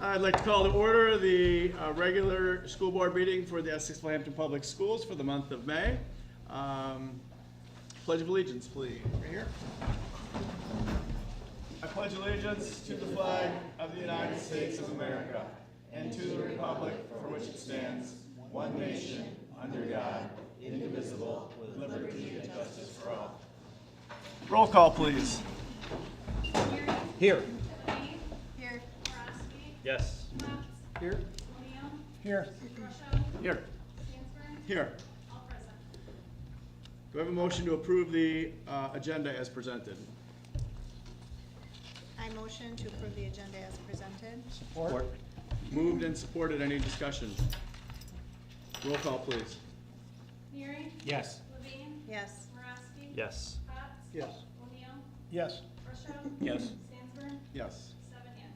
I'd like to call to order the regular school board meeting for the Essexville-Hampton Public Schools for the month of May. Pledge of allegiance, please. Right here. I pledge allegiance to the flag of the United States of America and to the republic for which it stands, one nation, under God, indivisible, with liberty and justice for all. Roll call, please. Here. Here. Yes. Here. Here. Here. Here. Do I have a motion to approve the agenda as presented? I motion to approve the agenda as presented. Support. Moved and supported. Any discussion? Roll call, please. Neary? Yes. Levine? Yes. Moraski? Yes. Cox? Yes. O'Neill? Yes. Rusho? Yes. Sandsburn? Yes. 7 yes.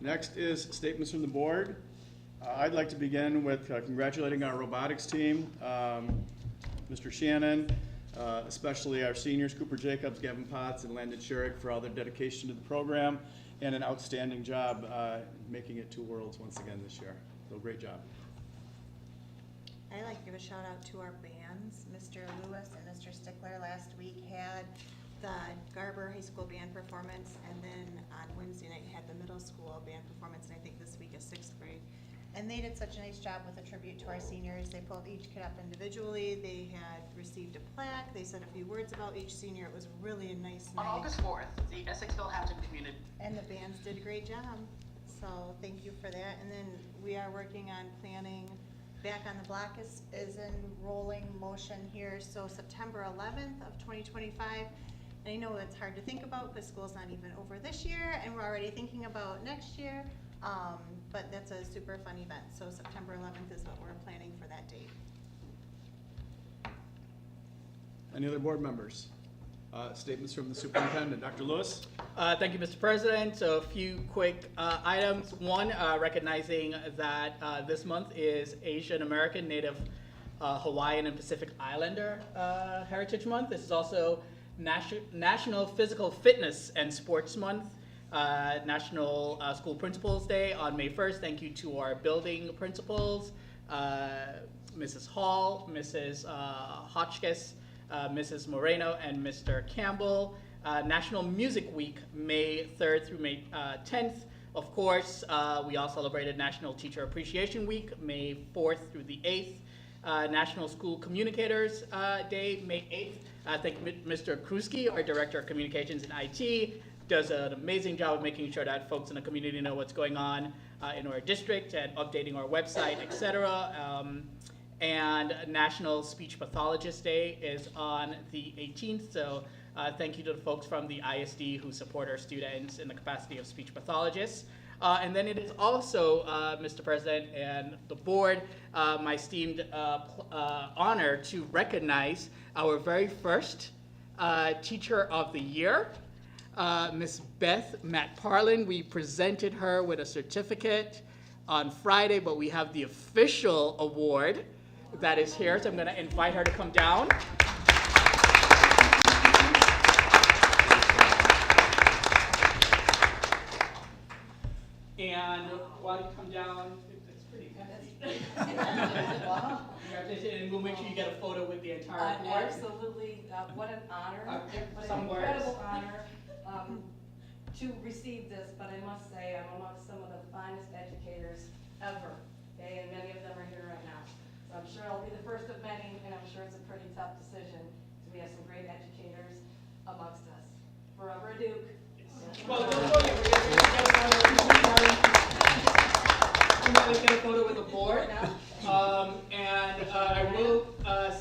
Next is statements from the board. I'd like to begin with congratulating our robotics team, Mr. Shannon, especially our seniors, Cooper Jacobs, Gavin Potts, and Landon Sherrick for all their dedication to the program and an outstanding job making it 2 Worlds once again this year. So great job. I'd like to give a shout out to our bands. Mr. Lewis and Mr. Stickler last week had the Garber High School band performance, and then on Wednesday night had the middle school band performance, and I think this week is 6th grade. And they did such a nice job with a tribute to our seniors. They pulled each kid up individually. They had received a plaque. They said a few words about each senior. It was really a nice night. On August 4th, the Essexville-Hampton community. And the bands did a great job. So thank you for that. And then we are working on planning. Back on the Block is in rolling motion here. So September 11th of 2025. And I know it's hard to think about because school's not even over this year and we're already thinking about next year. But that's a super fun event. So September 11th is what we're planning for that date. Any other board members? Statements from the superintendent. Dr. Lewis? Thank you, Mr. President. So a few quick items. One, recognizing that this month is Asian American, Native Hawaiian, and Pacific Islander Heritage Month. This is also National Physical Fitness and Sports Month. National School Principals Day on May 1st. Thank you to our building principals, Mrs. Hall, Mrs. Hotchkiss, Mrs. Moreno, and Mr. Campbell. National Music Week, May 3rd through May 10th. Of course, we all celebrated National Teacher Appreciation Week, May 4th through the 8th. National School Communicators Day, May 8th. Thank Mr. Kruski, our Director of Communications and IT, does an amazing job of making sure that folks in the community know what's going on in our district and updating our website, etc. And National Speech Pathologist Day is on the 18th, so thank you to the folks from the ISD who support our students in the capacity of speech pathologists. And then it is also, Mr. President and the board, my esteemed honor to recognize our very first Teacher of the Year, Miss Beth McParlin. We presented her with a certificate on Friday, but we have the official award that is here, so I'm going to invite her to come down. And while you come down, it's pretty heavy. Wow. Congratulations, and we'll make sure you get a photo with the entire board. Absolutely, what an honor, what some an words. incredible honor to receive this, but I must say I'm amongst some of the finest educators ever, okay, and many of them are here right now. So I'm sure I'll be the first of many, and I'm sure it's a pretty tough decision, because we have some great educators amongst us. Forever a Duke. Well, don't worry, we're going to get a photo with the board. And I will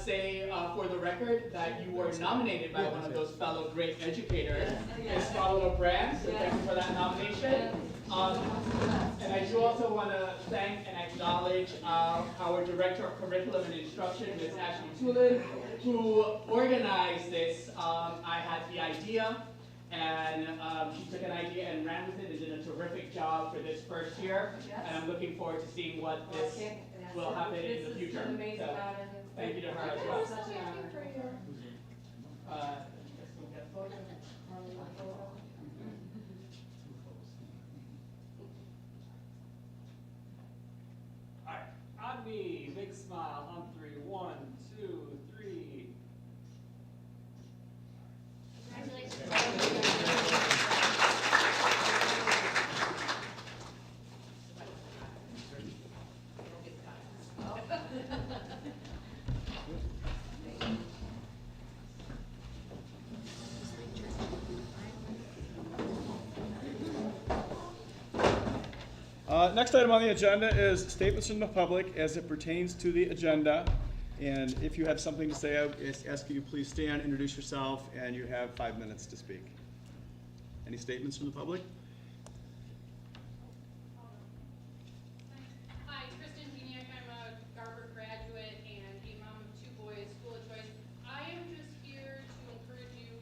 say for the record that you were nominated by one of those fellow great educators, Ms. Paula Brand, so thank you for that nomination. And I do also want to thank and acknowledge our Director of Curriculum and Instruction, Ms. Ashley Tulin, who organized this. I had the idea, and she took an idea and ran with it and did a terrific job for this first year. And I'm looking forward to seeing what this will happen in the future. So, thank you to her as well. Such an honor. me. Big smile on three. 1, 2, 3. Next item on the agenda is statements from the public as it pertains to the agenda. And if you have something to say, I ask you to please stand, introduce yourself, and you have 5 minutes to speak. Any statements from the public? Hi, Kristen Peniak. I'm a Garber graduate and a mom of 2 boys, school of choice. I am just here to encourage you.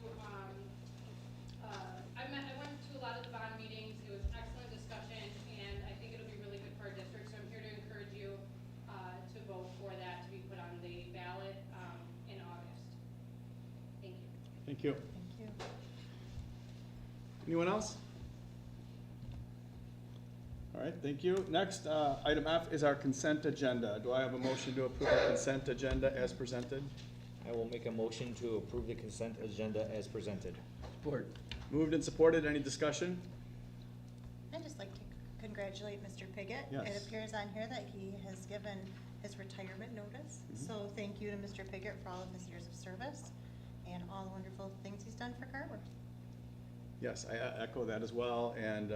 I went to a lot of the bond meetings. It was excellent discussion, and I think it'll be really good for our district. So I'm here to encourage you to vote for that to be put on the ballot in August. Thank you. Thank you. Thank you. Anyone else? All right, thank you. Next, item F is our consent agenda. Do I have a motion to approve the consent agenda as presented? I will make a motion to approve the consent agenda as presented. Support. Moved and supported. Any discussion? I'd just like to congratulate Mr. Piggott. Yes. It appears on here that he has given his retirement notice. So thank you to Mr. Piggott for all of his years of service and all the wonderful things he's done for Carver. Yes, I echo that as well, and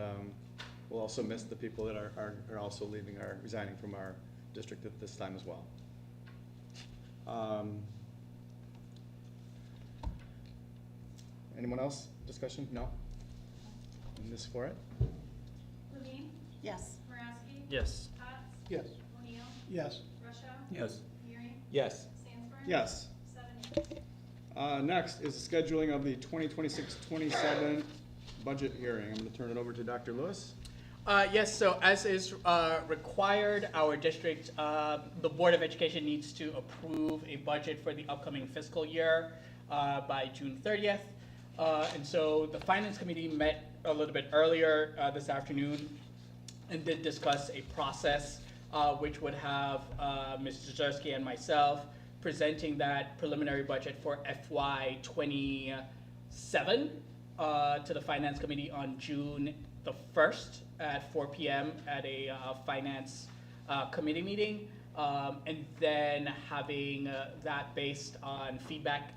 we'll also miss the people that are also leaving, resigning from our district at this time as well. Anyone else? Discussion? No? Ms. for it? Levine, Yes. Marasky, Yes. Cox, Yes. O'Neill, Yes. Russia, Yes. Neary, Yes. Sandsworth. Yes. 7 yes. Next is the scheduling of the 2026-27 budget hearing. I'm going to turn it over to Dr. Lewis. Yes, so as is required, our district, the Board of Education needs to approve a budget for the upcoming fiscal year by June 30th. And so the Finance Committee met a little bit earlier this afternoon and did discuss a process which would have Ms. Jazerski and myself presenting that preliminary budget for FY 27 to the Finance Committee on June the 1st at 4 p.m. at a Finance Committee meeting, and then having that based on feedback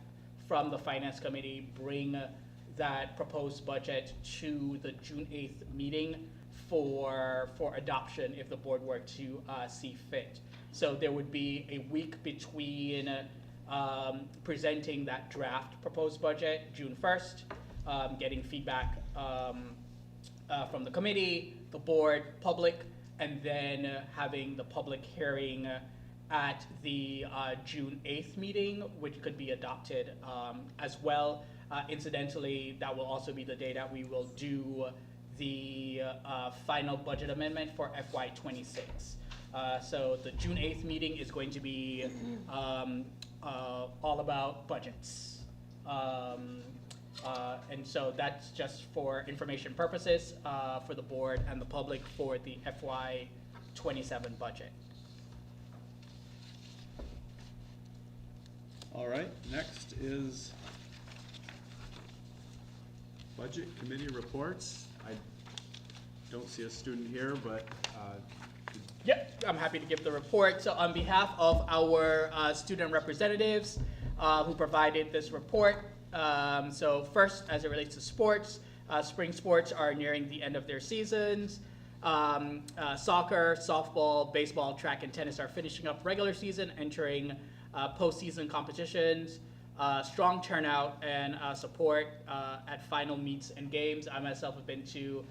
from the Finance Committee, bring that proposed budget to the June 8th meeting for adoption if the board were to see fit. So there would be a week between presenting that draft proposed budget, June 1st, getting feedback from the committee, the board, public, and then having the public hearing at the June 8th meeting, which could be adopted as well. Incidentally, that will also be the day that we will do the final budget amendment for FY 26. So the June 8th meeting is going to be all about budgets. And so that's just for information purposes for the board and the public for the FY 27 budget. All right, next is Budget Committee reports. I don't see a student here, but Yep, I'm happy to give the report. So on behalf of our student representatives who provided this report, so first, as it relates to sports, spring sports are nearing the end of their seasons. Soccer, softball, baseball, track, and tennis are finishing up regular season, entering postseason competitions. Strong turnout and support at final meets and games. I myself have been to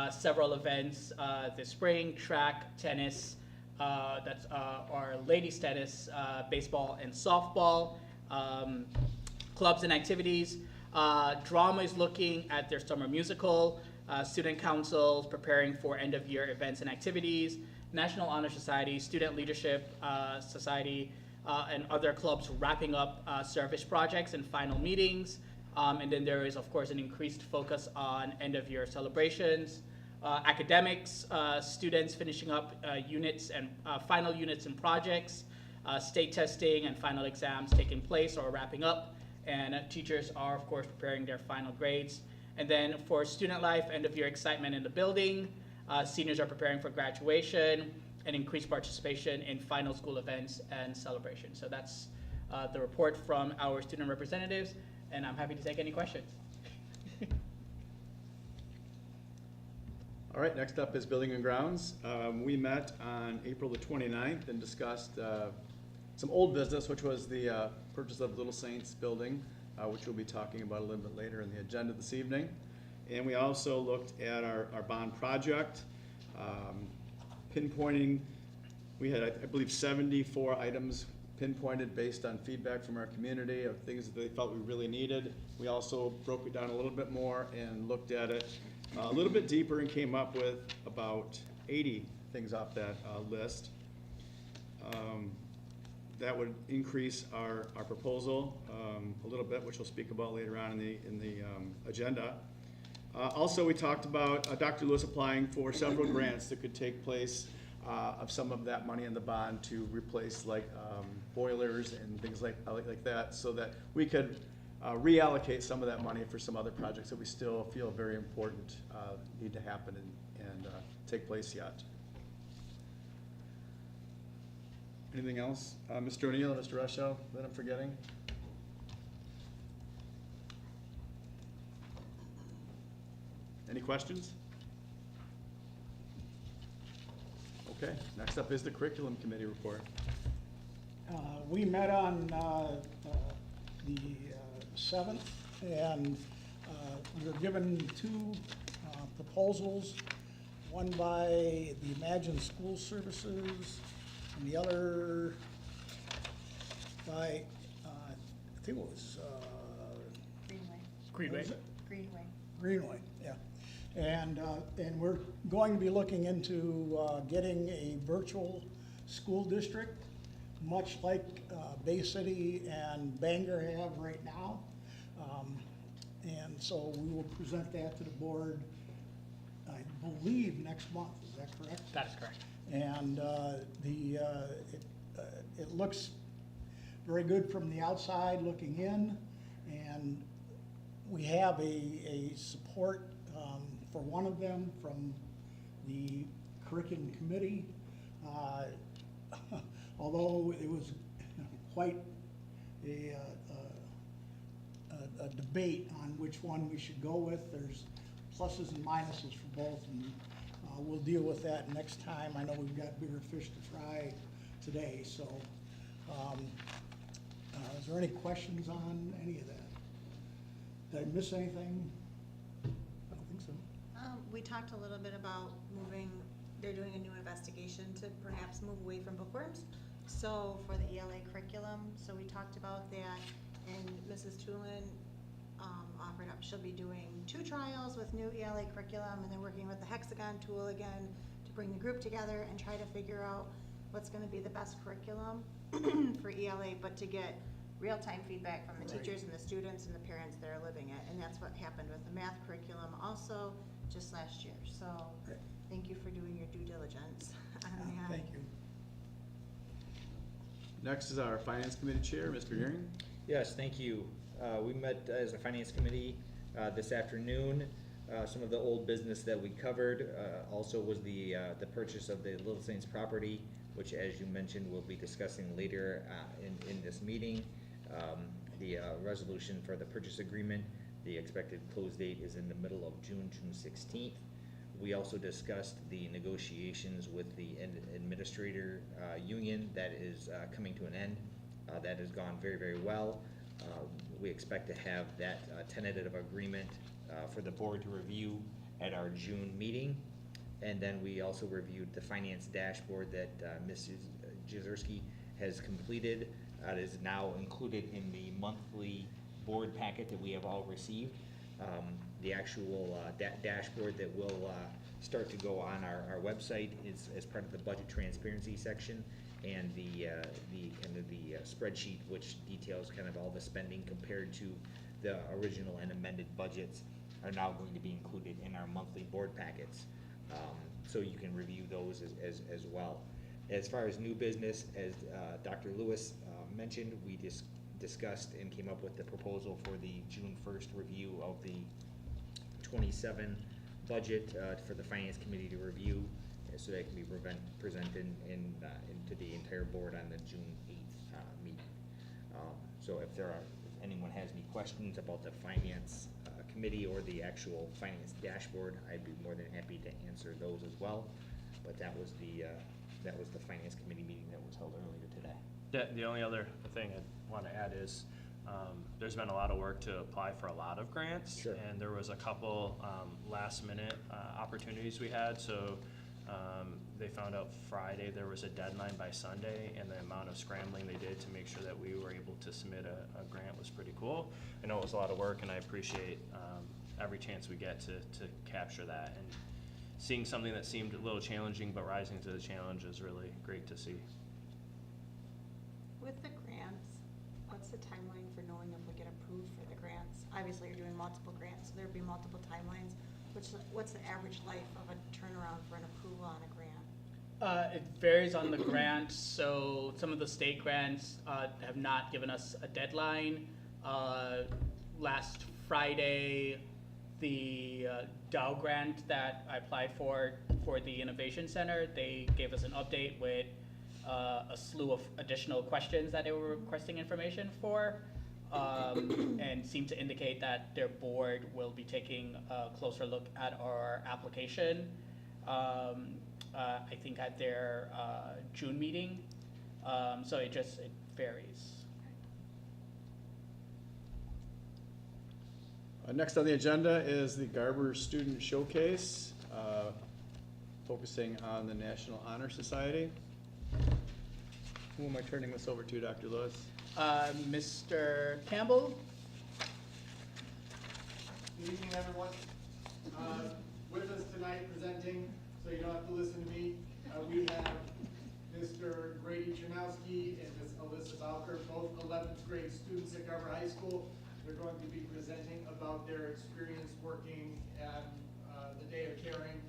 several events this spring: track, tennis, that's our ladies tennis, baseball, and softball. Clubs and activities. Drama is looking at their summer musical. Student councils preparing for end-of-year events and activities. National Honor Society, Student Leadership Society, and other clubs wrapping up service projects and final meetings. And then there is, of course, an increased focus on end-of-year celebrations. academics, students finishing up units and final units and projects, state testing and final exams taking place or wrapping up, and teachers are, of course, preparing their final grades. And then for student life, end of year excitement in the building, seniors are preparing for graduation and increased participation in final school events and celebrations. So that's the report from our student representatives, and I'm happy to take any questions. All right, next up is Building and Grounds. We met on April the 29th and discussed some old business, which was the purchase of Little Saints building, which we'll be talking about a little bit later in the agenda this evening. And we also looked at our bond project, pinpointing, we had, I believe, 74 items pinpointed based on feedback from our community of things that they felt we really needed. We also broke it down a little bit more and looked at it a little bit deeper and came up with about 80 things off that list. That would increase our proposal a little bit, which we'll speak about later on in the agenda. Also, we talked about Dr. Lewis applying for several grants that could take place of some of that money in the bond to replace like boilers and things like that, so that we could reallocate some of that money for some other projects that we still feel very important need to happen and take place yet. Anything else? Mr. O'Neill, Mr. Rusho, that I'm forgetting? Any questions? Okay, next up is the Curriculum Committee report. We met on the 7th, and we were given two proposals, one by the Imagine School Services and the other by, I think it was Greenway. what was it? Greenway. Greenway, yeah. And we're going to be looking into getting a virtual school district, much like Bay City and Bangor have right now. And so we will present that to the board, I believe, next month. Is that correct? That is correct. And it looks very good from the outside looking in, and we have a support for one of them from the curriculum committee. Although it was quite a debate on which one we should go with. There's pluses and minuses for both, and we'll deal with that next time. I know we've got bigger fish to fry today, so is there any questions on any of that? Did I miss anything? I don't think so. We talked a little bit about they're doing a new investigation to perhaps move away from bookworms. So for the ELA curriculum, so we talked about that, and Mrs. Tulin offered up, she'll be doing 2 trials with new ELA curriculum, and then working with the hexagon tool again to bring the group together and try to figure out what's gonna be the best curriculum for ELA, but to get real-time feedback from the teachers and the students and the parents that are living it. And that's what happened with the math curriculum also just last year. So thank you for doing your due diligence on that. Thank you. Next is our Finance Committee Chair, Mr. Uring. Yes, thank you. We met as a finance committee this afternoon. Some of the old business that we covered also was the purchase of the Little Saints property, which, as you mentioned, we'll be discussing later in this meeting. The resolution for the purchase agreement, the expected close date is in the middle of June 16th. We also discussed the negotiations with the administrator union that is coming to an end. That has gone very, very well. We expect to have that tentative agreement for the board to review at our June meeting. And then we also reviewed the finance dashboard that Mrs. Jezierski has completed. It is now included in the monthly board packet that we have all received. The actual dashboard that will start to go on our website is as part of the budget transparency section, and the kind of the spreadsheet which details kind of all the spending compared to the original and amended budgets. are now going to be included in our monthly board packets. So you can review those as well. As far as new business, as Dr. Lewis mentioned, we discussed and came up with the proposal for the June 1st review of the 27 budget for the Finance Committee to review, so that it can be presented into the entire board on the June 8th meeting. So if anyone has any questions about the Finance Committee or the actual Finance dashboard, I'd be more than happy to answer those as well. But that was the Finance Committee meeting that was held earlier today. The only other thing I want to add is there's been a lot of work to apply for a lot of grants. Sure. And there was a couple last minute opportunities we had. So they found out Friday there was a deadline by Sunday, and the amount of scrambling they did to make sure that we were able to submit a grant was pretty cool. I know it was a lot of work, and I appreciate every chance we get to capture that. And seeing something that seemed a little challenging but rising to the challenge is really great to see. With the grants, what's the timeline for knowing if we get approved for the grants? Obviously, you're doing multiple grants, so there'd be multiple timelines. What's the average life of a turnaround for an approval on a grant? It varies on the grant. So some of the state grants have not given us a deadline. Last Friday, the Dow grant that I applied for the Innovation Center, they gave us an update with a slew of additional questions that they were requesting information for, and seemed to indicate that their board will be taking a closer look at our application, I think at their June meeting. So it varies. Next on the agenda is the Garber Student Showcase, focusing on the National Honor Society. Who am I turning this over to, Dr. Lewis? Mr. Campbell? Good evening, everyone. With us tonight presenting, so you don't have to listen to me, we have Mr. Grady Chernowski and Ms. Alyssa Bowker, both 11th grade students at Garber High School. They're going to be presenting about their experience working at the Day of Caring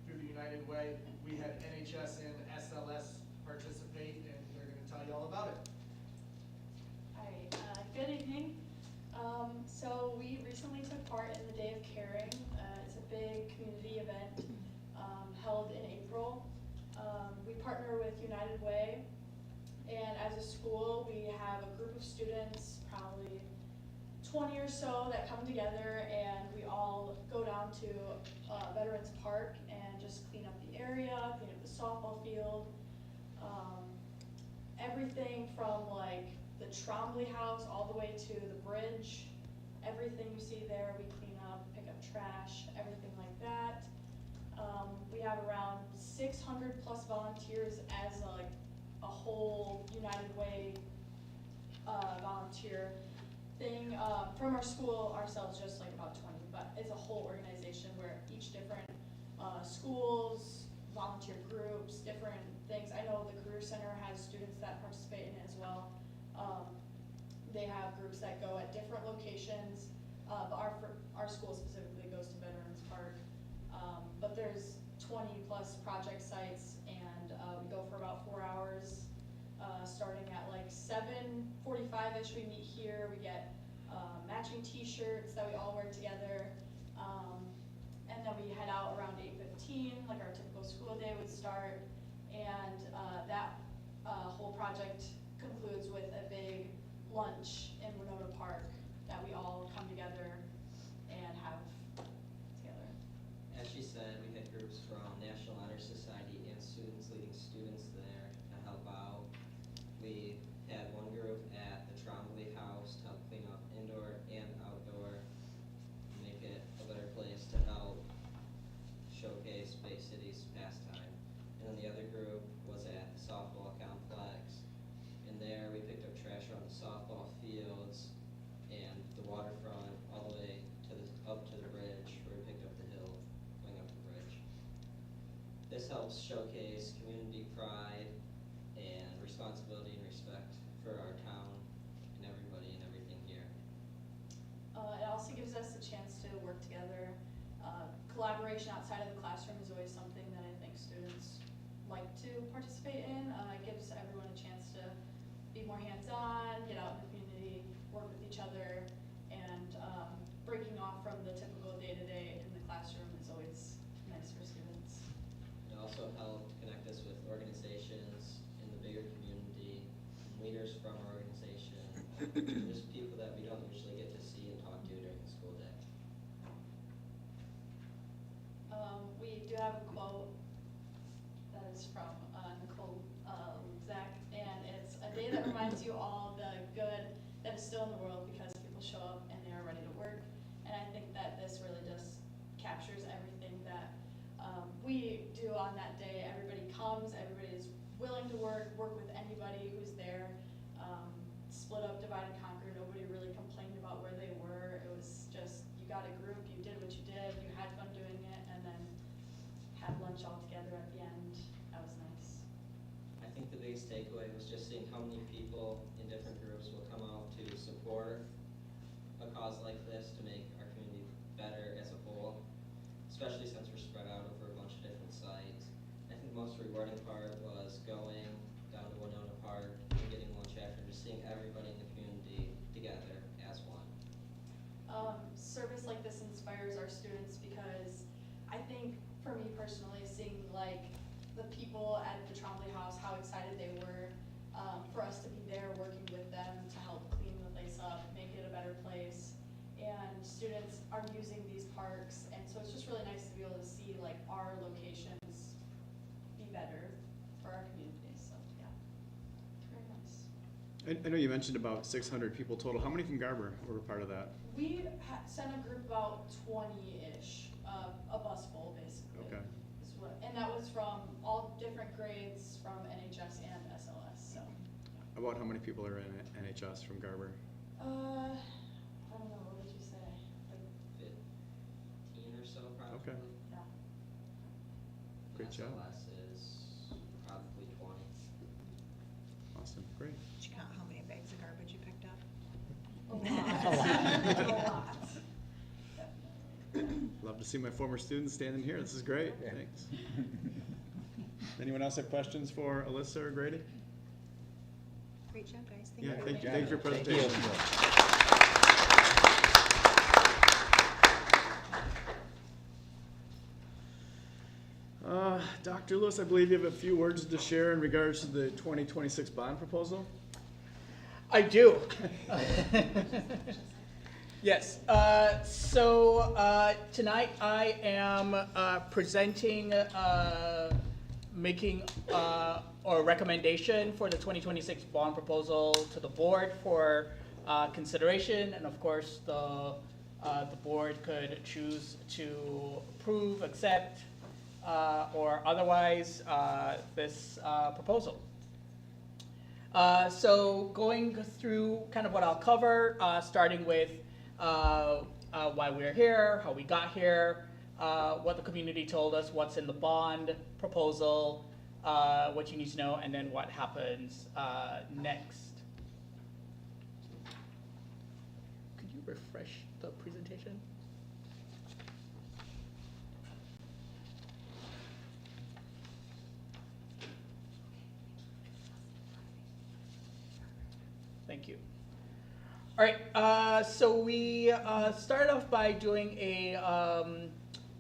through the United Way. We had NHS and SLS participate, and they're going to tell you all about it. All right, good evening. So we recently took part in the Day of Caring. It's a big community event held in April. We partner with United Way, and as a school we have a group of students, probably 20 or so, that come together, and we all go down to Veterans Park and just clean up the area, clean up the softball field, everything from like the Trombley house all the way to the bridge. Everything you see there we clean up, pick up trash, everything like that. We have around 600 plus volunteers as like a whole United Way volunteer thing. From our school ourselves, just like about 20, but it's a whole organization where each different schools, volunteer groups, different things. I know the Career Center has students that participate in it as well. They have groups that go at different locations, but our school specifically goes to Veterans Park. But there's 20 plus project sites, and we go for about 4 hours. Starting at like 7:45ish, we meet here. We get matching T-shirts that we all wear together, and then we head out around 8:15, like our typical school day would start. And that whole project concludes with a big lunch in Winona Park that we all come together and have together. As she said, we had groups from National Honor Society and students leading students there to help out. We had one group at the Trombley house to help clean up indoor and outdoor, make it a better place to help showcase Bay City's pastime. And then the other group was at the softball complex. And there we picked up trash around the softball fields and the waterfront all the way up to the bridge, where we picked up the hill going up the bridge. This helps showcase community pride and responsibility and respect for our town and everybody and everything here. It also gives us a chance to work together. Collaboration outside of the classroom is always something that I think students like to participate in. It gives everyone a chance to be more hands-on, get out in the community, work with each other, and breaking off from the typical day-to-day in the classroom is always nice for students. It also helped connect us with organizations in the bigger community, leaders from our organization, just people that we don't usually get to see and talk to during the school day. We do have a quote that is from Nicole Zach, and it's a day that reminds you all the good that is still in the world because people show up and they are ready to work. And I think that this really just captures everything that we do on that day. Everybody comes, everybody is willing to work with anybody who's there. Split up, divide and conquer. Nobody really complained about where they were. It was just, you got a group, you did what you did, you had fun doing it, and then had lunch all together at the end. That was nice. I think the biggest takeaway was just seeing how many people in different groups will come out to support a cause like this to make our community better as a whole, especially since we're spread out over a bunch of different sites. I think the most rewarding part was going down to Winona Park and getting lunch after, and just seeing everybody in the community together as one. Service like this inspires our students because I think for me personally, seeing like the people at the Trombley House, how excited they were for us to be there working with them to help clean the place up, make it a better place. And students are using these parks, and so it's just really nice to be able to see like our locations be better for our community. So yeah, it's very nice. I know you mentioned about 600 people total. How many from Garber were a part of that? We sent a group about 20-ish, a bus full basically. Okay. And that was from all different grades from NHS and SLS. So. About how many people are in NHS from Garber? I don't know. What did you say? Like 15 or so, probably. Okay. Yeah. Great job. SLS is probably 20. Awesome, great. Did you count how many bags of garbage you picked up? A lot. A lot. Love to see my former students standing here. This is great. Thanks. Anyone else have questions for Alyssa or Grady? Great job, guys. Thank Yeah, you. thank you for your Thank presentation. Dr. Lewis, I believe you have a few words to share in regards to the 2026 bond proposal. I do. Yes. So tonight I am presenting, making a recommendation for the 2026 bond proposal to the board for consideration, and of course the board could choose to approve, accept, or otherwise this proposal. So going through kind of what I'll cover, starting with why we're here, how we got here, what the community told us, what's in the bond proposal, what you need to know, and then what happens next. Could you refresh the presentation? Thank you. All right, so we started off by doing a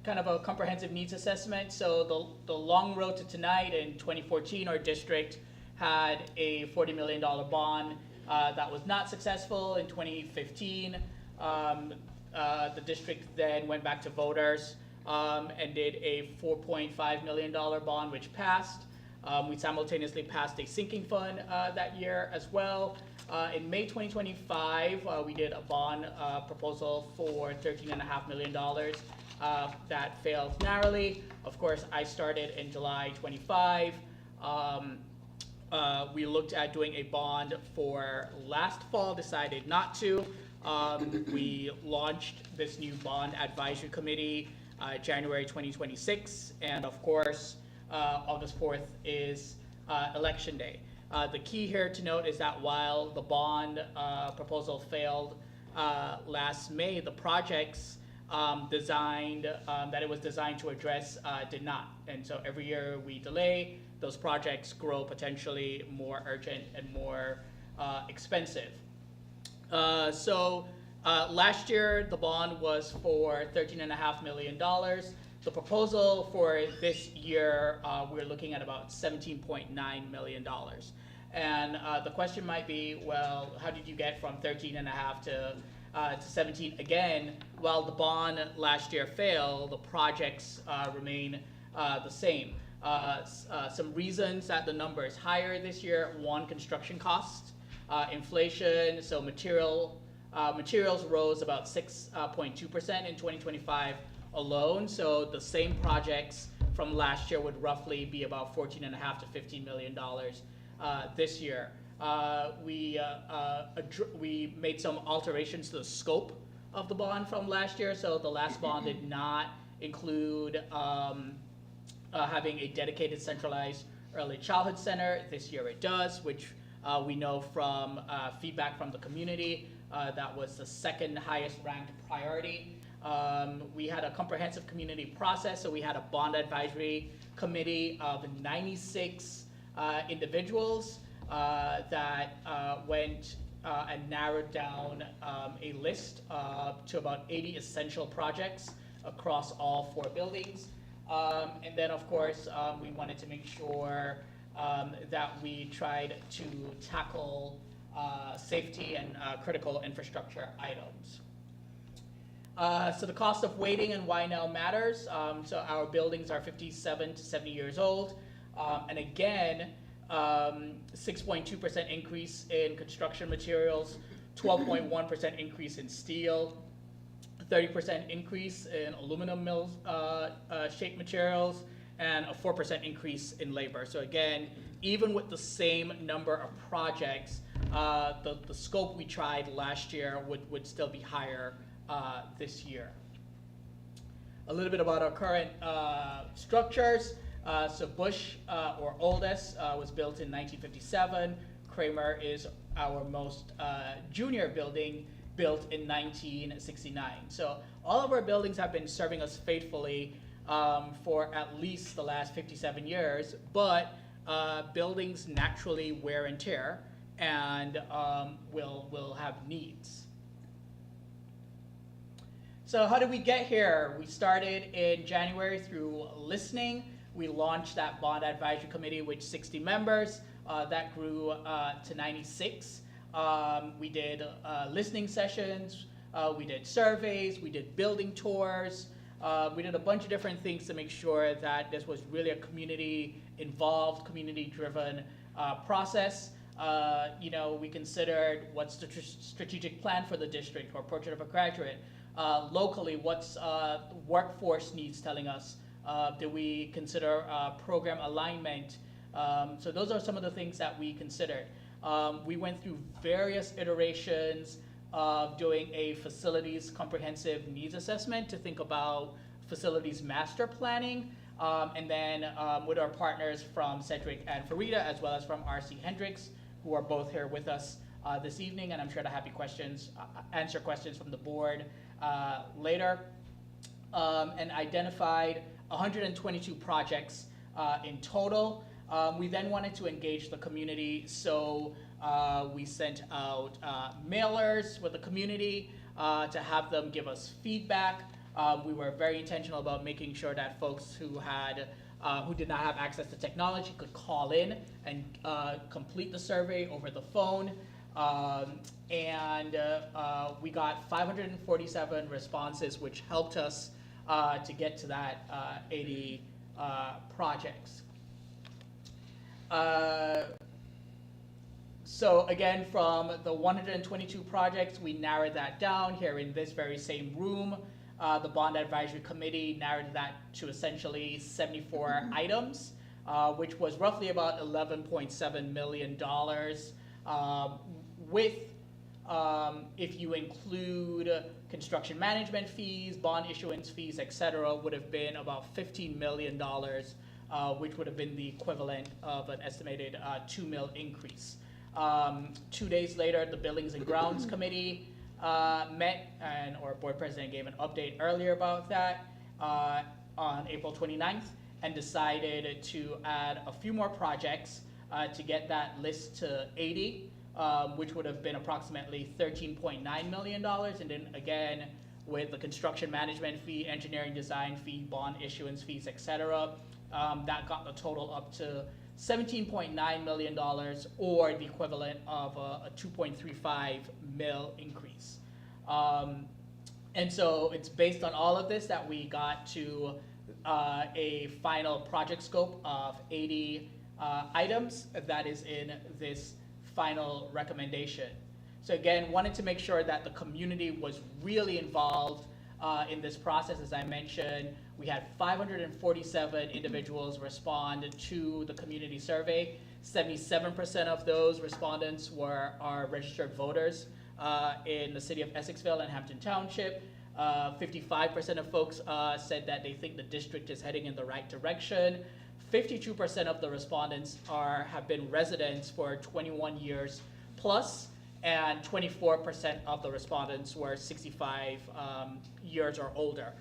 kind of a comprehensive needs assessment. So the long road to tonight, in 2014, our district had a $40 million bond that was not successful. In 2015, the district then went back to voters and did a $4.5 million bond, which passed. We simultaneously passed a sinking fund that year as well. In May 2025, we did a bond proposal for $13.5 million that failed narrowly. Of course, I started in July 25. We looked at doing a bond for last fall, decided not to. We launched this new bond advisory committee January 2026, and of course, August 4th is election day. The key here to note is that while the bond proposal failed last May, the projects designed that it was designed to address did not. And so every year we delay, those projects grow potentially more urgent and more expensive. Last year, the bond was for $13.5 million. The proposal for this year, we're looking at about $17.9 million. And the question might be, well, how did you get from 13.5 to 17? Again, while the bond last year failed, the projects remain the same. Some reasons that the number is higher this year: one, construction costs, inflation. So materials rose about 6.2% in 2025 alone. So the same projects from last year would roughly be about $14.5 to $15 million this year. We made some alterations to the scope of the bond from last year. So the last bond did not include having a dedicated centralized early childhood center. This year it does, which we know from feedback from the community that was the second highest ranked priority. We had a comprehensive community process, so we had a bond advisory committee of 96 individuals that went and narrowed down a list to about 80 essential projects across all 4 buildings. And then, of course, we wanted to make sure that we tried to tackle safety and critical infrastructure items. So the cost of waiting and why now matters. So our buildings are 57 to 70 years old. And again, 6.2% increase in construction materials, 12.1% increase in steel, 30% increase in aluminum mill shape materials, and a 4% increase in labor. So again, even with the same number of projects, the scope we tried last year would still be higher this year. A little bit about our current structures. So Bush, or oldest, was built in 1957. Kramer is our most junior building, built in 1969. So all of our buildings have been serving us faithfully for at least the last 57 years, but buildings naturally wear and tear and will have needs. So how did we get here? We started in January through listening. We launched that bond advisory committee with 60 members. That grew to 96. We did listening sessions, we did surveys, we did building tours, we did a bunch of different things to make sure that this was really a community-involved, community-driven process. We considered what's the strategic plan for the district or portrait of a graduate. Locally, what's workforce needs telling us? Do we consider program alignment? So those are some of the things that we considered. We went through various iterations of doing a facilities comprehensive needs assessment to think about facilities master planning, and then with our partners from Cedric and Farida, as well as from R.C. Hendricks, who are both here with us this evening, and I'm sure to have answer questions from the board later, and identified 122 projects in total. We then wanted to engage the community, so we sent out mailers with the community to have them give us feedback. We were very intentional about making sure that folks who did not have access to technology could call in and complete the survey over the phone. We got 547 responses, which helped us to get to that 80 projects. So again, from the 122 projects, we narrowed that down here in this very same room. The Bond Advisory Committee narrowed that to essentially 74 items, which was roughly about $11.7 million, with, if you include construction management fees, bond issuance fees, etc., would have been about $15 million, which would have been the equivalent of an estimated $2 million increase. 2 days later, the Buildings and Grounds Committee met, and our board president gave an update earlier about that on April 29th, and decided to add a few more projects to get that list to 80, which would have been approximately $13.9 million. And then again, with the construction management fee, engineering design fee, bond issuance fees, etc., that got the total up to $17.9 million, or the equivalent of a 2.35 mil increase. And so it's based on all of this that we got to a final project scope of 80 items that is in this final recommendation. So again, wanted to make sure that the community was really involved in this process. As I mentioned, we had 547 individuals respond to the community survey. 77% of those respondents are registered voters in the city of Essexville and Hampton Township. 55% of folks said that they think the district is heading in the right direction. 52% of the respondents have been residents for 21 years plus, and 24% of the respondents were 65 years or older.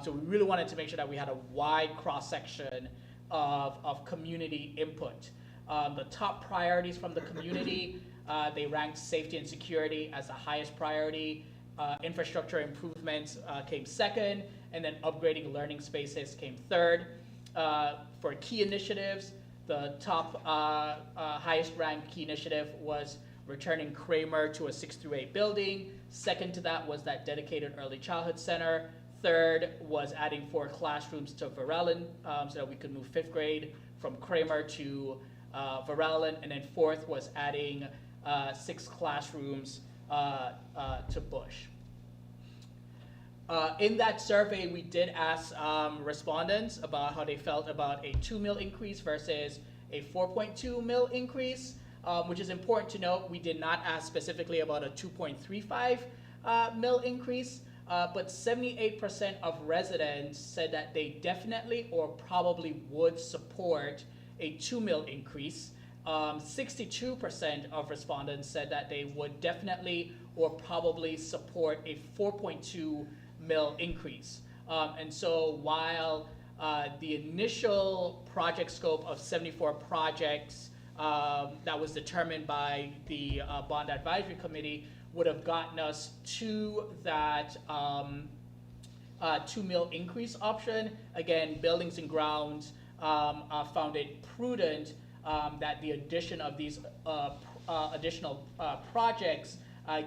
So we really wanted to make sure that we had a wide cross-section of community input. The top priorities from the community, they ranked safety and security as the highest priority. Infrastructure improvements came second, and then upgrading learning spaces came third. For key initiatives, the top highest ranked key initiative was returning Kramer to a 6 through 8 building. Second to that was that dedicated early childhood center. Third was adding 4 classrooms to Varellen so that we could move 5th grade from Kramer to Varellen. And then fourth was adding 6 classrooms to Bush. In that survey, we did ask respondents about how they felt about a 2 mil increase versus a 4.2 mil increase, which is important to note. We did not ask specifically about a 2.35 mil increase, but 78% of residents said that they definitely or probably would support a 2 mil increase. 62% of respondents said that they would definitely or probably support a 4.2 mil increase. And so while the initial project scope of 74 projects that was determined by the Bond Advisory Committee would have gotten us to that 2 mil increase option, again, Buildings and Grounds found it prudent that the addition of these additional projects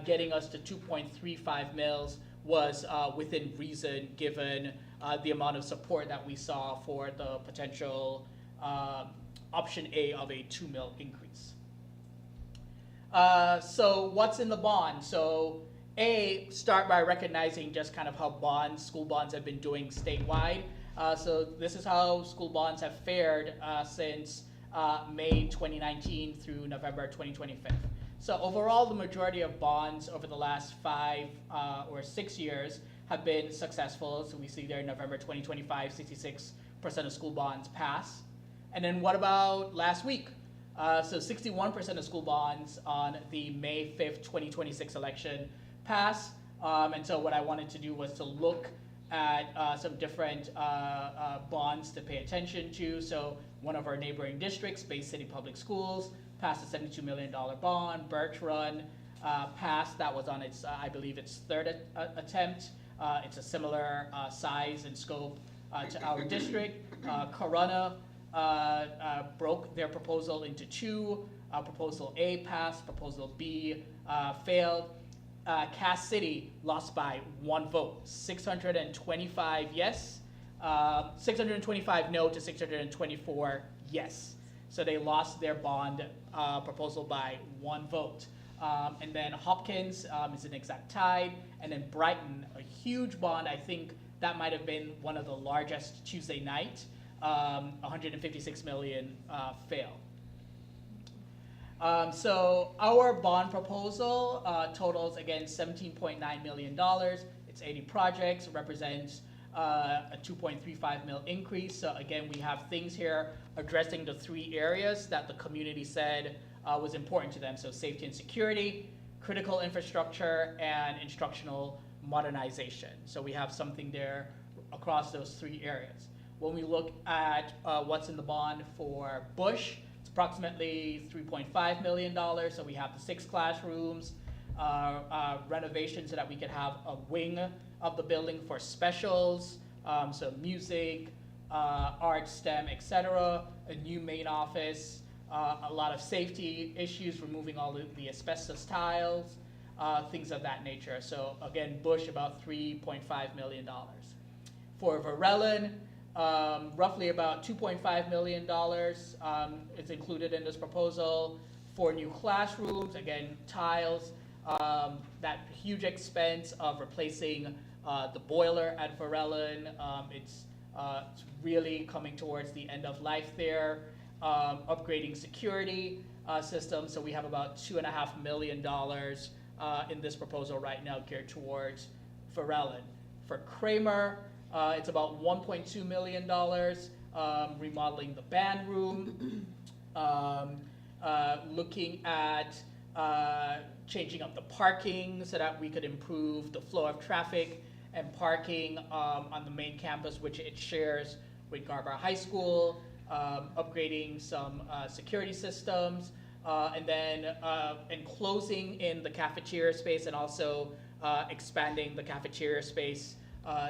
getting us to 2.35 mils was within reason, given the amount of support that we saw for the potential option A of a 2 mil increase. So what's in the bond? So start by recognizing just kind of how school bonds have been doing statewide. So this is how school bonds have fared since May 2019 through November 2025. So overall, the majority of bonds over the last 5 or 6 years have been successful. So we see there in November 2025, 66% of school bonds pass. And then what about last week? So 61% of school bonds on the May 5th, 2026 election pass. And so what I wanted to do was to look at some different bonds to pay attention to. So one of our neighboring districts, Bay City Public Schools, passed a $72 million bond. Birch Run passed. That was on its, I believe, its 3rd attempt. It's a similar size and scope to our district. Corunna broke their proposal into 2. Proposal A passed. Proposal B failed. Cass City lost by 1 vote. 625 yes, 625 no to 624 yes. So they lost their bond proposal by 1 vote. And then Hopkins is an exact tie. And then Brighton, a huge bond. I think that might have been one of the largest Tuesday night. 156 million failed. So our bond proposal totals, again, $17.9 million. It's 80 projects, represents a 2.35 mil increase. So again, we have things here addressing the 3 areas that the community said was important to them. So safety and security, critical infrastructure, and instructional modernization. So we have something there across those 3 areas. When we look at what's in the bond for Bush, it's approximately $3.5 million. So we have the 6 classrooms, renovation so that we could have a wing of the building for specials, so music, art, STEM, etc. A new main office, a lot of safety issues, removing all the asbestos tiles, things of that nature. So again, Bush about $3.5 million. For Varellin, roughly about $2.5 million is included in this proposal. For new classrooms, again, tiles, that huge expense of replacing the boiler at Varellin. It's really coming towards the end of life there. Upgrading security systems, so we have about $2.5 million in this proposal right now geared towards Varellin. For Kramer, it's about $1.2 million, remodeling the band room, looking at changing up the parking so that we could improve the flow of traffic and parking on the main campus, which it shares with Garber High School, upgrading some security systems, and then enclosing in the cafeteria space and also expanding the cafeteria space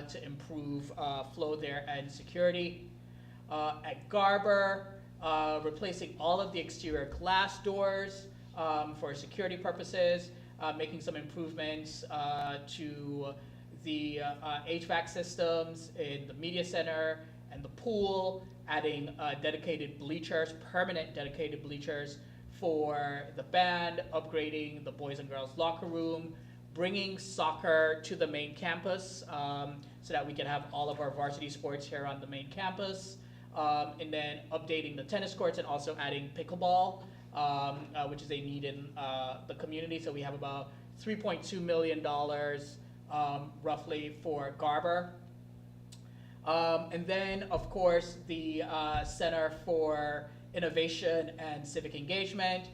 to improve flow there and security. At Garber, replacing all of the exterior glass doors for security purposes, making some improvements to the HVAC systems in the media center and the pool, adding dedicated bleachers, permanent dedicated bleachers for the band, upgrading the boys and girls locker room, bringing soccer to the main campus so that we can have all of our varsity sports here on the main campus, and then updating the tennis courts and also adding pickleball, which is a need in the community. So we have about $3.2 million roughly for Garber. And then, of course, the Center for Innovation and Civic Engagement.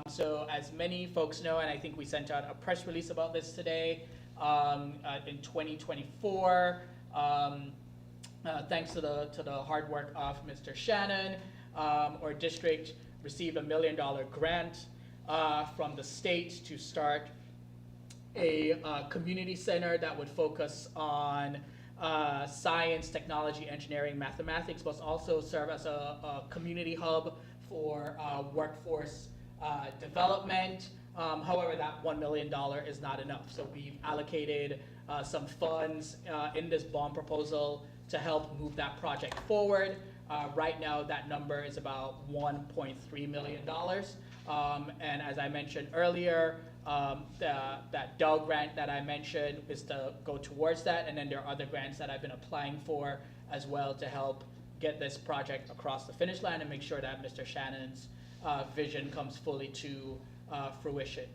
So as many folks know, and I think we sent out a press release about this today, in 2024, thanks to the hard work of Mr. Shannon, our district received $1 million grant from the state to start a community center that would focus on science, technology, engineering, mathematics, but also serve as a community hub for workforce development. However, that $1 million is not enough. So we've allocated some funds in this bond proposal to help move that project forward. Right now, that number is about $1.3 million. And as I mentioned earlier, that Dow grant that I mentioned is to go towards that, and then there are other grants that I've been applying for as well to help get this project across the finish line and make sure that Mr. Shannon's vision comes fully to fruition.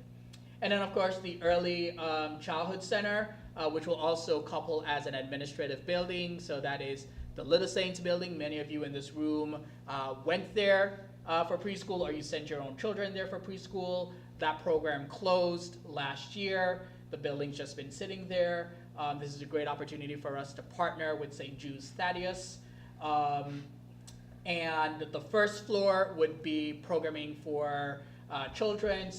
And then, of course, the Early Childhood Center, which will also couple as an administrative building. So that is the Little Saints building. Many of you in this room went there for preschool, or you sent your own children there for preschool. That program closed last year. The building's just been sitting there. This is a great opportunity for us to partner with St. Jude's Thaddeus. And the first floor would be programming for children,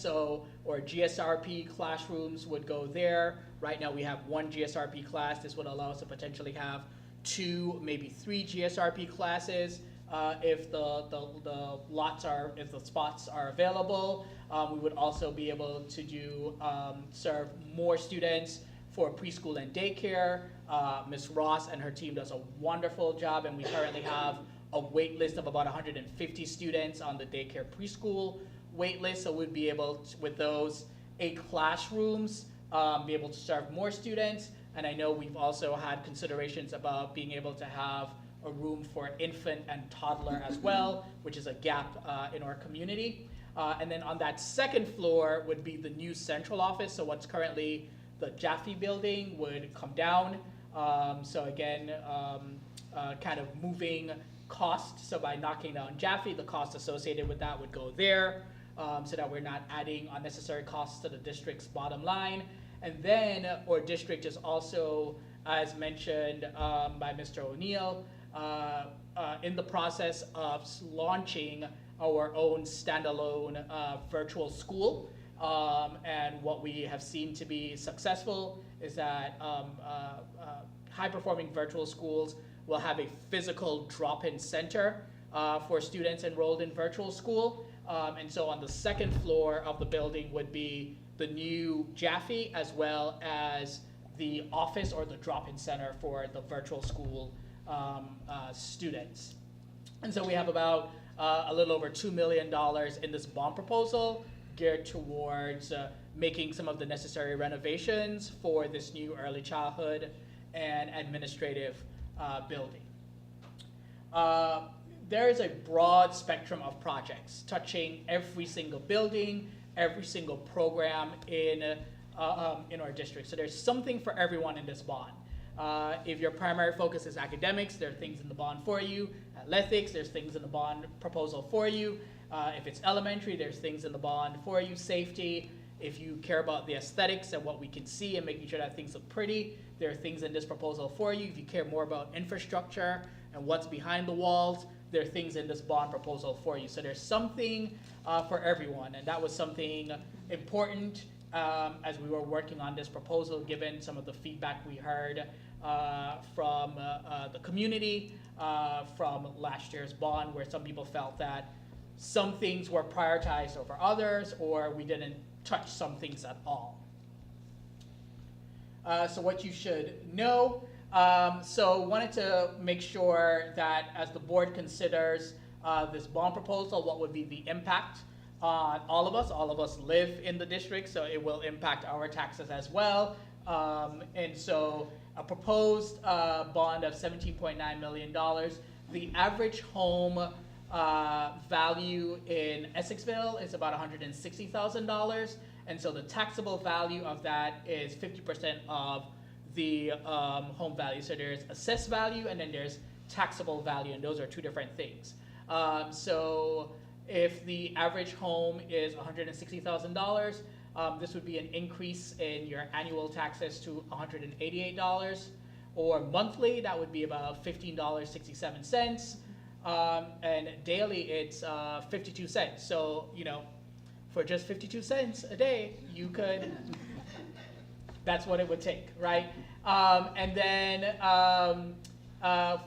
or GSRP classrooms would go there. Right now we have 1 GSRP class. This would allow us to potentially have 2, maybe 3 GSRP classes if if the spots are available. We would also be able to serve more students for preschool and daycare. Ms. Ross and her team does a wonderful job, and we currently have a wait list of about 150 students on the daycare preschool wait list. So we'd be able to, with those 8 classrooms, be able to serve more students. And I know we've also had considerations about being able to have a room for infant and toddler as well, which is a gap in our community. And then on that second floor would be the new central office. So what's currently the Jaffe building would come down. So again, kind of moving cost. So by knocking down Jaffe, the cost associated with that would go there. so that we're not adding unnecessary costs to the district's bottom line. And then our district is also, as mentioned by Mr. O'Neill, in the process of launching our own standalone virtual school. And what we have seen to be successful is that high-performing virtual schools will have a physical drop-in center for students enrolled in virtual school. And so on the second floor of the building would be the new Jaffe, as well as the office or the drop-in center for the virtual school students. And so we have about a little over $2 million in this bond proposal geared towards making some of the necessary renovations for this new early childhood and administrative building. There is a broad spectrum of projects touching every single building, every single program in our district. So there's something for everyone in this bond. If your primary focus is academics, there are things in the bond for you. Athletics, there's things in the bond proposal for you. If it's elementary, there's things in the bond for you. Safety, if you care about the aesthetics and what we can see and making sure that things look pretty, there are things in this proposal for you. If you care more about infrastructure and what's behind the walls, there are things in this bond proposal for you. So there's something for everyone, and that was something important as we were working on this proposal, given some of the feedback we heard from the community from last year's bond, where some people felt that some things were prioritized over others, or we didn't touch some things at all. So what you should know, so wanted to make sure that as the board considers this bond proposal, what would be the impact on all of us. All of us live in the district, so it will impact our taxes as well. And so a proposed bond of $17.9 million. The average home value in Essexville is about $160,000. And so the taxable value of that is 50% of the home value. So there's assessed value and then there's taxable value, and those are two different things. So if the average home is $160,000, this would be an increase in your annual taxes to $188, or monthly, that would be about $15.67. And daily, it's 52 cents. So, you know, for just 52 cents a day, you could, that's what it would take, right? And then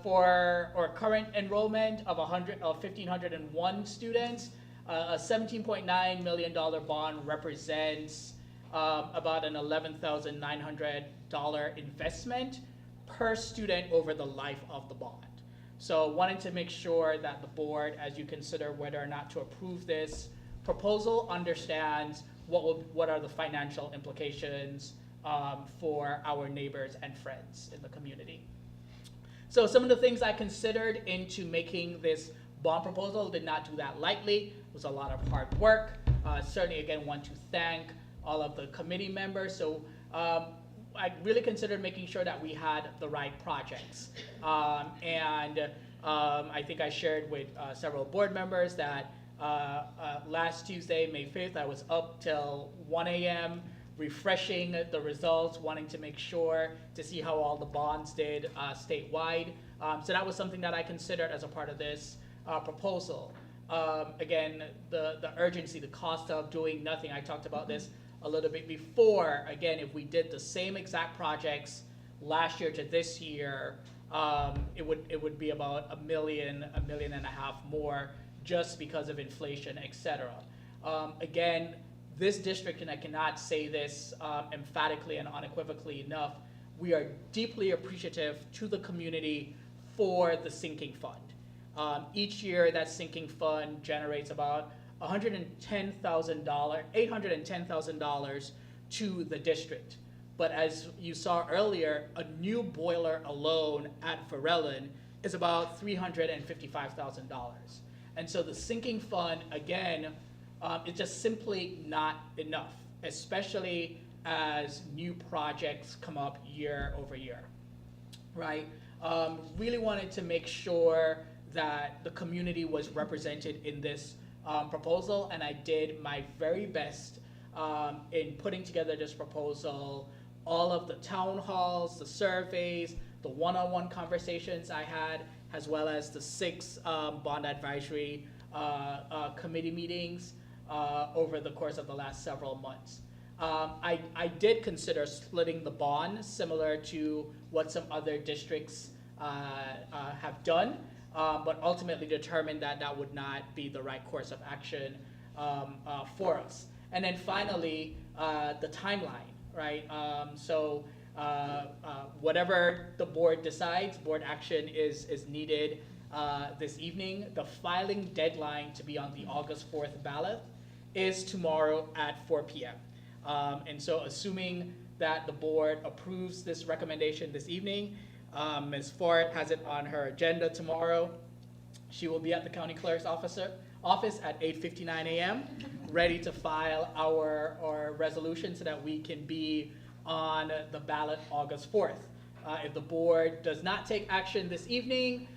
for our current enrollment of 1,501 students, a $17.9 million bond represents about an $11,900 investment per student over the life of the bond. So wanting to make sure that the board, as you consider whether or not to approve this proposal, understands what are the financial implications for our neighbors and friends in the community. So some of the things I considered into making this bond proposal, did not do that lightly. It was a lot of hard work. Certainly, again, want to thank all of the committee members. So I really considered making sure that we had the right projects. And I think I shared with several board members that last Tuesday, May 5th, I was up till 1 a.m. refreshing the results, wanting to make sure to see how all the bonds did statewide. So that was something that I considered as a part of this proposal. Again, the urgency, the cost of doing nothing, I talked about this a little bit before. Again, if we did the same exact projects last year to this year, it would be about $1 million and a half more, just because of inflation, etc. Again, this district, and I cannot say this emphatically and unequivocally enough, we are deeply appreciative to the community for the sinking fund. Each year, that sinking fund generates about $810,000 to the district. But as you saw earlier, a new boiler alone at Varellin is about $355,000. And so the sinking fund, again, is just simply not enough, especially as new projects come up year over year, right? Really wanted to make sure that the community was represented in this proposal, and I did my very best in putting together this proposal. All of the town halls, the surveys, the one-on-one conversations I had, as well as the 6 bond advisory committee meetings over the course of the last several months. I did consider splitting the bond, similar to what some other districts have done, but ultimately determined that that would not be the right course of action for us. And then finally, the timeline, right? Whatever the board decides, board action is needed this evening. The filing deadline to be on the August 4th ballot is tomorrow at 4 p.m. And so assuming that the board approves this recommendation this evening, Ms. Ford has it on her agenda tomorrow. She will be at the county clerk's office at 8:59 a.m. ready to file our resolution so that we can be on the ballot August 4th. If the board does not take action this evening,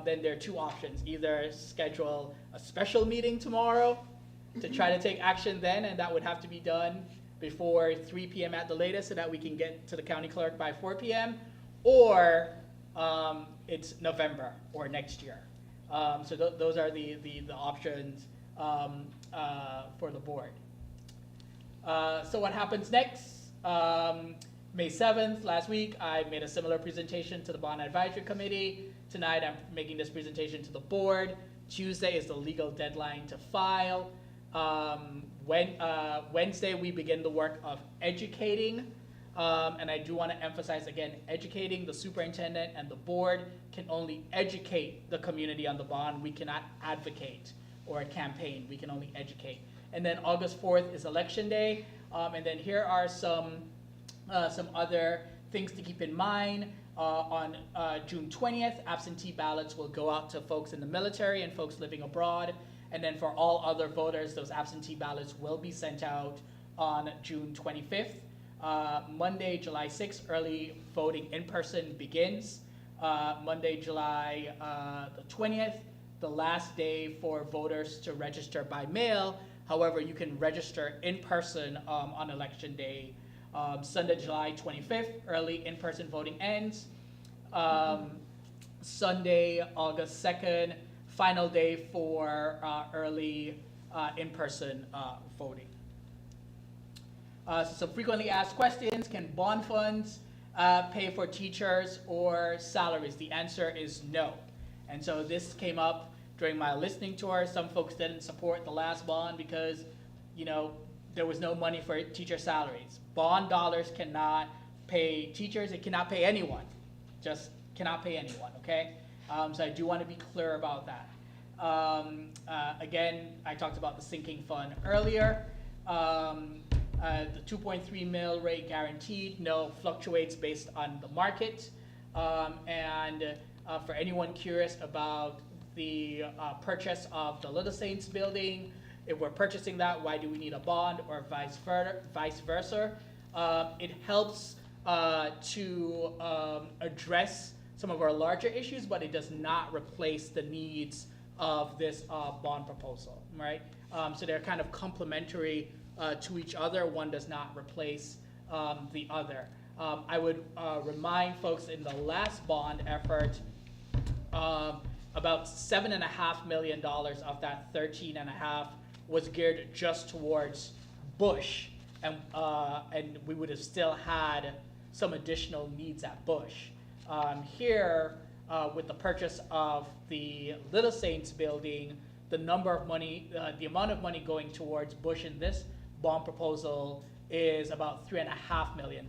then there are 2 options. Either schedule a special meeting tomorrow to try to take action then, and that would have to be done before 3 p.m. at the latest so that we can get to the county clerk by 4 p.m., or it's November or next year. So those are the options for the board. So what happens next? May 7th, last week, I made a similar presentation to the Bond Advisory Committee. Tonight, I'm making this presentation to the board. Tuesday is the legal deadline to file. Wednesday, we begin the work of educating. And I do want to emphasize again, educating. The superintendent and the board can only educate the community on the bond. We cannot advocate or campaign. We can only educate. And then August 4th is election day. And then here are some other things to keep in mind. On June 20th, absentee ballots will go out to folks in the military and folks living abroad. And then for all other voters, those absentee ballots will be sent out on June 25th. Monday, July 6th, early voting in person begins. Monday, July the 20th, the last day for voters to register by mail. However, you can register in person on election day. Sunday, July 25th, early in-person voting ends. Sunday, August 2nd, final day for early in-person voting. So some frequently asked questions: can bond funds pay for teachers or salaries? The answer is no. And so this came up during my listening tour. Some folks didn't support the last bond because, you know, there was no money for teacher salaries. Bond dollars cannot pay teachers. It cannot pay anyone. Just cannot pay anyone, okay? So I do want to be clear about that. Again, I talked about the sinking fund earlier. The 2.3 mil rate guaranteed, no, fluctuates based on the market. And for anyone curious about the purchase of the Little Saints building, if we're purchasing that, why do we need a bond, or vice versa? It helps to address some of our larger issues, but it does not replace the needs of this bond proposal, right? So they're kind of complementary to each other. One does not replace the other. I would remind folks, in the last bond effort, about $7.5 million of that 13.5 was geared just towards Bush, and we would have still had some additional needs at Bush. Here, with the purchase of the Little Saints building, the amount of money going towards Bush in this bond proposal is about $3.5 million.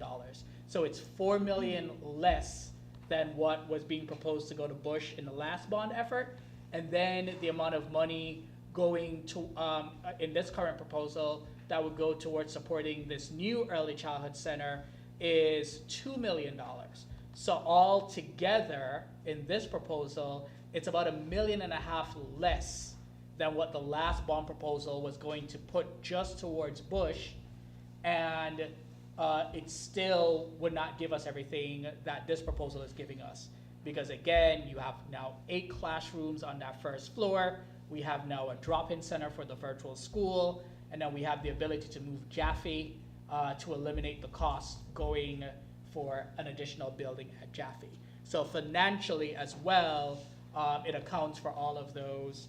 So it's $4 million less than what was being proposed to go to Bush in the last bond effort. And then the amount of money going to, in this current proposal, that would go towards supporting this new early childhood center is $2 million. So all together in this proposal, it's about $1.5 million less than what the last bond proposal was going to put just towards Bush, and it still would not give us everything that this proposal is giving us. Because again, you have now 8 classrooms on that first floor, We have now a drop-in center for the virtual school, and then we have the ability to move Jaffe to eliminate the cost going for an additional building at Jaffe. So financially as well, it accounts for all of those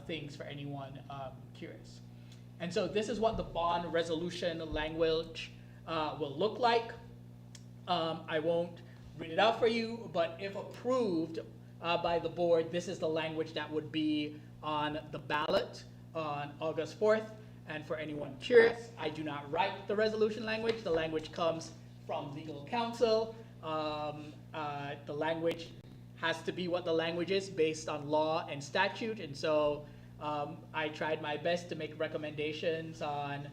things for anyone curious. And so this is what the bond resolution language will look like. I won't read it out for you, but if approved by the board, this is the language that would be on the ballot on August 4th. And for anyone curious, I do not write the resolution language. The language comes from legal counsel. The language has to be what the language is based on law and statute. And so I tried my best to make recommendations on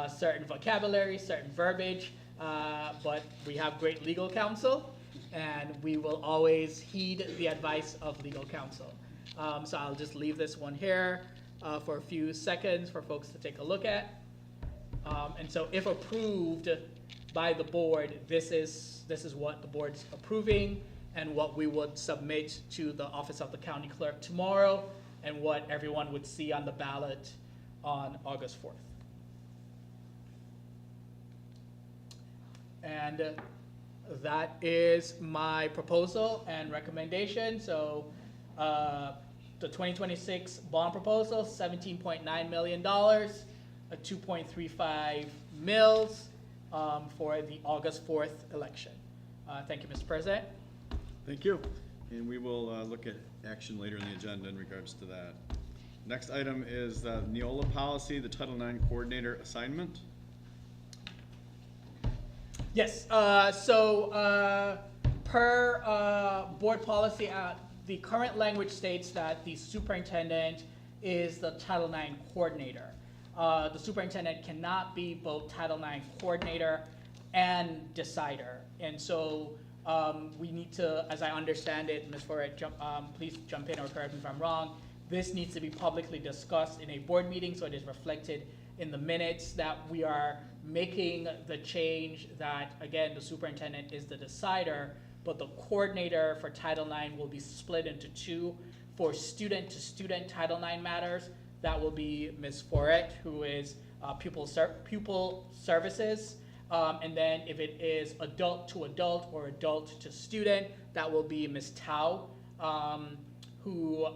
certain vocabulary, certain verbiage, but we have great legal counsel, and we will always heed the advice of legal counsel. So I'll just leave this one here for a few seconds for folks to take a look at. And so if approved by the board, this is what the board's approving and what we would submit to the Office of the County Clerk tomorrow and what everyone would see on the ballot on August 4th. And that is my proposal and recommendation. So the 2026 bond proposal, $17.9 million, a 2.35 mils for the August 4th election. Thank you, Mr. President. Thank you. And we will look at action later in the agenda in regards to that. Next item is the Neola policy, the Title IX coordinator assignment. Yes, per board policy, the current language states that the superintendent is the Title IX coordinator. The superintendent cannot be both Title IX coordinator and decider. And so we need to, as I understand it, Ms. Forret, please jump in or correct me if I'm wrong, this needs to be publicly discussed in a board meeting so it is reflected in the minutes that we are making the change that, again, the superintendent is the decider, but the coordinator for Title IX will be split into two. For student-to-student Title IX matters, that will be Ms. Forret, who is pupil services. And then if it is adult-to-adult or adult-to-student, that will be Ms. Tao, who,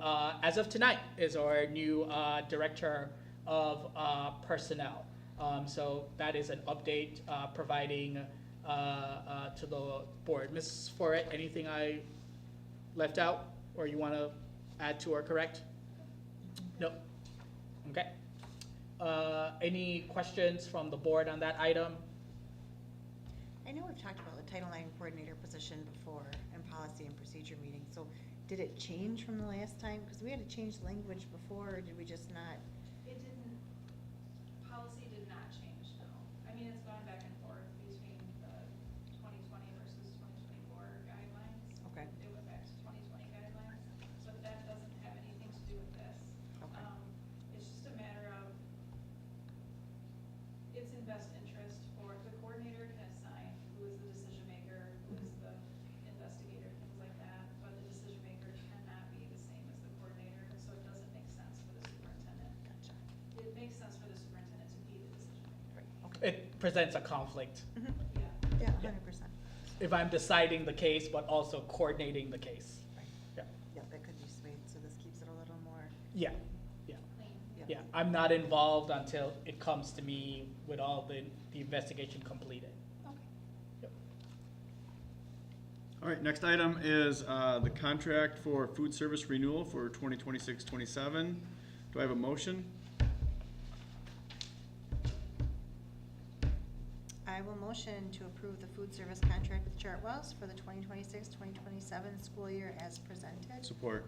as of tonight, is our new director of personnel. So that is an update providing to the board. Ms. Forret, anything I left out or you want to add to or correct? No? Okay. Any questions from the board on that item? I know we've talked about the Title IX coordinator position before in policy and procedure meetings, so did it change from the last time? Because we had to change language before, or did we just not? It didn't, policy did not change, no. I mean, it's gone back and forth between the 2020 versus 2024 guidelines. Okay. It went back to 2020 guidelines, but that doesn't have anything to do with this. Okay. It's just a matter of, it's in best interest for, the coordinator can assign who is the decision maker, who is the investigator, things like that, but the decision maker cannot be the same as the coordinator, so it doesn't make sense for the superintendent. Gotcha. It makes sense for the superintendent to be the decision maker. Right. Okay. It presents a conflict. Yeah. Yeah, 100%. If I'm deciding the case, but also coordinating the case. Right. Yeah. Yeah, that could be swayed, so this keeps it a little more. Yeah. Yeah. Clean. Yeah. I'm not involved until it comes to me with all the investigation completed. Okay. Yep. All right, next item is the contract for food service renewal for 2026-27. Do I have a motion? I will motion to approve the food service contract with Chartwells for the 2026-2027 school year as presented. Support.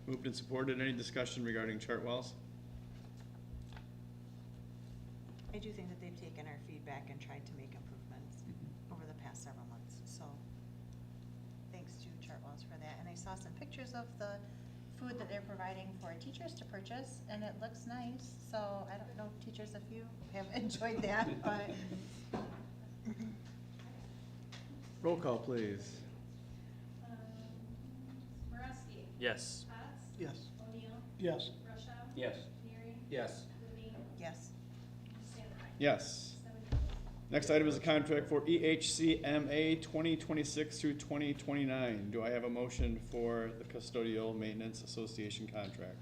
Moved and supported. Any discussion regarding Chartwells? I do think that they've taken our feedback and tried to make improvements over the past several months, so thanks to Chartwells for that. And I saw some pictures of the food that they're providing for teachers to purchase, and it looks nice, so I don't know, teachers, if you have enjoyed that, but. Roll call, please. Moreski. Yes. Potts. Yes. O'Neill. Yes. Russia. Yes. Neary. Yes. Levine. Yes. Stanford. Yes. 7 yes. Next item is a contract for EHCMA 2026 through 2029. Do I have a motion for the Custodial Maintenance Association contract?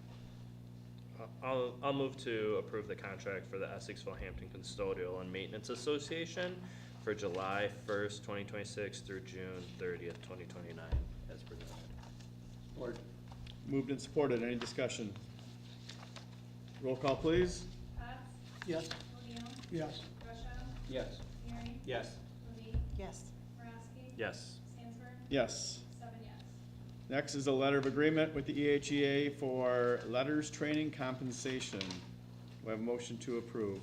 I'll move to approve the contract for the Essexville-Hampton Custodial and Maintenance Association for July 1st, 2026 through June 30th, 2029, as presented. Support. Moved and supported. Any discussion? Roll call, please. Cox. Yes. O'Neill. Yes. Russia. Yes. Neary. Yes. Levine. Yes. Boraski. Yes. Stanford. Yes. 7 yes. Next is a letter of agreement with the EHEA for letters training compensation. Do I have a motion to approve?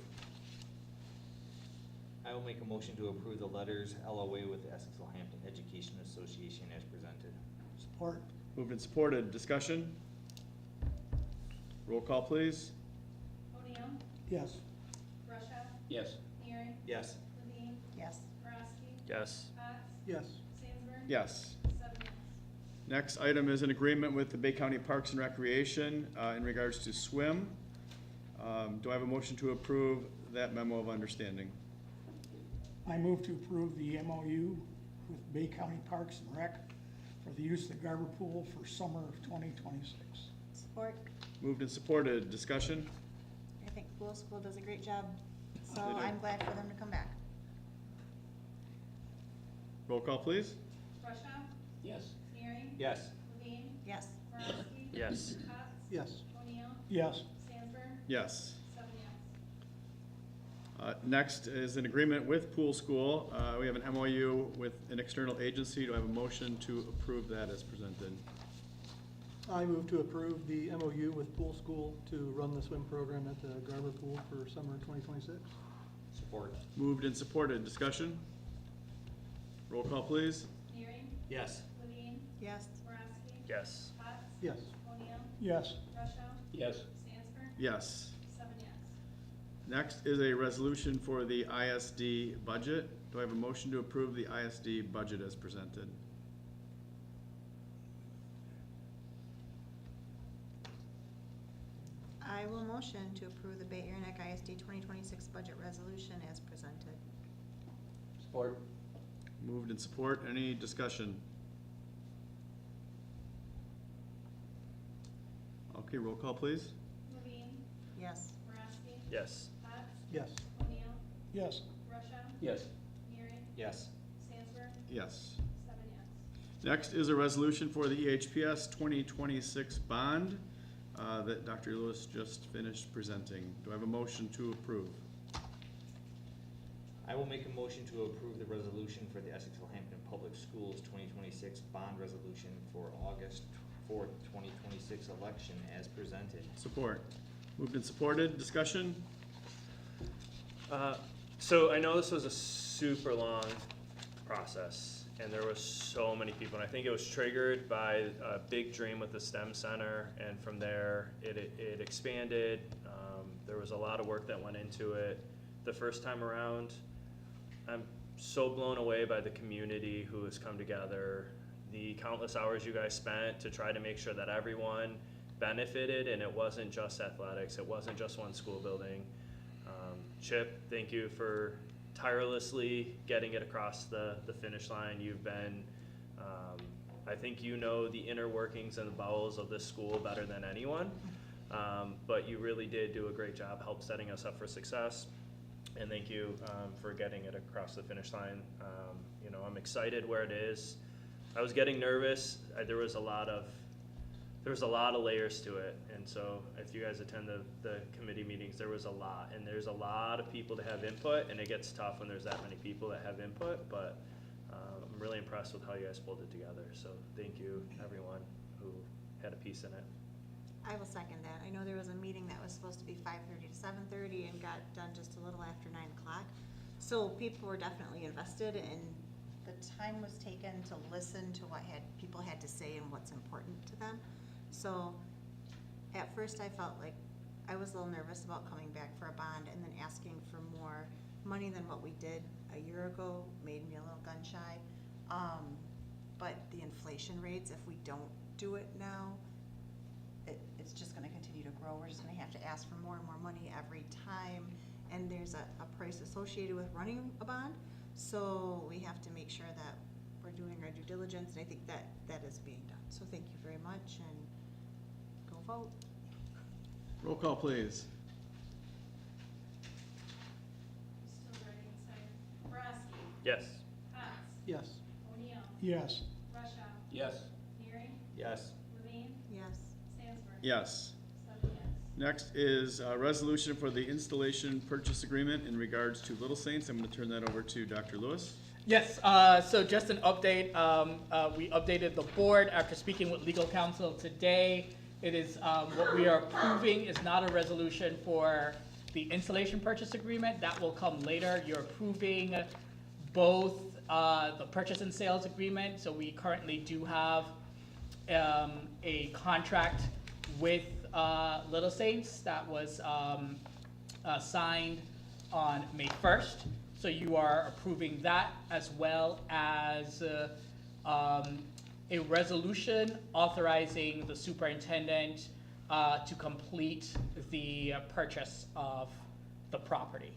I will make a motion to approve the letters LOA with the Essexville-Hampton Education Association as presented. Support. Moved and supported. Discussion? Roll call, please. O'Neill. Yes. Russia. Yes. Neary. Yes. Levine. Yes. Boraski. Yes. Cox. Yes. Stanford. Yes. 7 yes. Next item is an agreement with the Bay County Parks and Recreation in regards to swim. Do I have a motion to approve that memo of understanding? I move to approve the MOU with Bay County Parks and Rec for the use of the Garber Pool for summer of 2026. Support. Moved and supported. Discussion? I think Pool School does a great job, so They do. I'm glad for them to come back. Roll call, please. Russia. Yes. Neary. Yes. Levine. Yes. Boraski. Yes. Cox. Yes. O'Neill. Yes. Stanford. Yes. 7 yes. Next is an agreement with Pool School. We have an MOU with an external agency. Do I have a motion to approve that as presented? I move to approve the MOU with Pool School to run the swim program at the Garber Pool for summer 2026. Support. Moved and supported. Discussion? Roll call, please. Neary. Yes. Levine. Yes. Boraski. Yes. Cox. Yes. O'Neill. Yes. Russia. Yes. Stanford. Yes. 7 yes. Next is a resolution for the ISD budget. Do I have a motion to approve the ISD budget as presented? I will motion to approve the Bay Area Neck ISD 2026 budget resolution as presented. Support. Moved and support. Any discussion? Okay, roll call, please. Levine. Yes. Boraski. Yes. Cox. Yes. O'Neill. Yes. Russia. Yes. Neary. Yes. Stanford. Yes. 7 yes. Next is a resolution for the EHPS 2026 bond that Dr. Lewis just finished presenting. Do I have a motion to approve? I will make a motion to approve the resolution for the Essexville-Hampton Public Schools 2026 bond resolution for August 4th, 2026 election as presented. Support. Moved and supported. Discussion? So I know this was a super long process, and there was so many people, and I think it was triggered by a big dream with the STEM Center, and from there, it expanded. There was a lot of work that went into it the first time around. I'm so blown away by the community who has come together, the countless hours you guys spent to try to make sure that everyone benefited, and it wasn't just athletics, it wasn't just one school building. Chip, thank you for tirelessly getting it across the finish line. You've been, I think you know the inner workings and the bowels of this school better than anyone, but you really did do a great job help setting us up for success. And thank you for getting it across the finish line. You know, I'm excited where it is. I was getting nervous. There was a lot of layers to it, and so if you guys attend the committee meetings, there was a lot, and there's a lot of people to have input, and it gets tough when there's that many people that have input, but I'm really impressed with how you guys pulled it together, so thank you everyone who had a piece in it. I will second that. I know there was a meeting that was supposed to be 5:30 to 7:30 and got done just a little after 9 o'clock. So people were definitely invested, and the time was taken to listen to what people had to say and what's important to them. So at first I felt like I was a little nervous about coming back for a bond, and then asking for more money than what we did a year ago made me a little gun shy. But the inflation rates, if we don't do it now, it's just gonna continue to grow. We're just gonna have to ask for more and more money every time, and there's a price associated with running a bond. So we have to make sure that we're doing our due diligence, and I think that is being done. So thank you very much, and go vote. Roll call, please. Still ready inside. Boraski. Yes. Cox. Yes. O'Neill. Yes. Russia. Yes. Neary. Yes. Levine. Yes. Sandsworth. Yes. 7 yes. Next is a resolution for the installation purchase agreement in regards to Little Saints. I'm going to turn that over to Dr. Lewis. Yes, so just an update. We updated the board after speaking with legal counsel today. It is, what we are approving is not a resolution for the installation purchase agreement. That will come later. You're approving both the purchase and sales agreement. So we currently do have a contract with Little Saints that was signed on May 1st. So you are approving that, as well as a resolution authorizing the superintendent to complete the purchase of the property.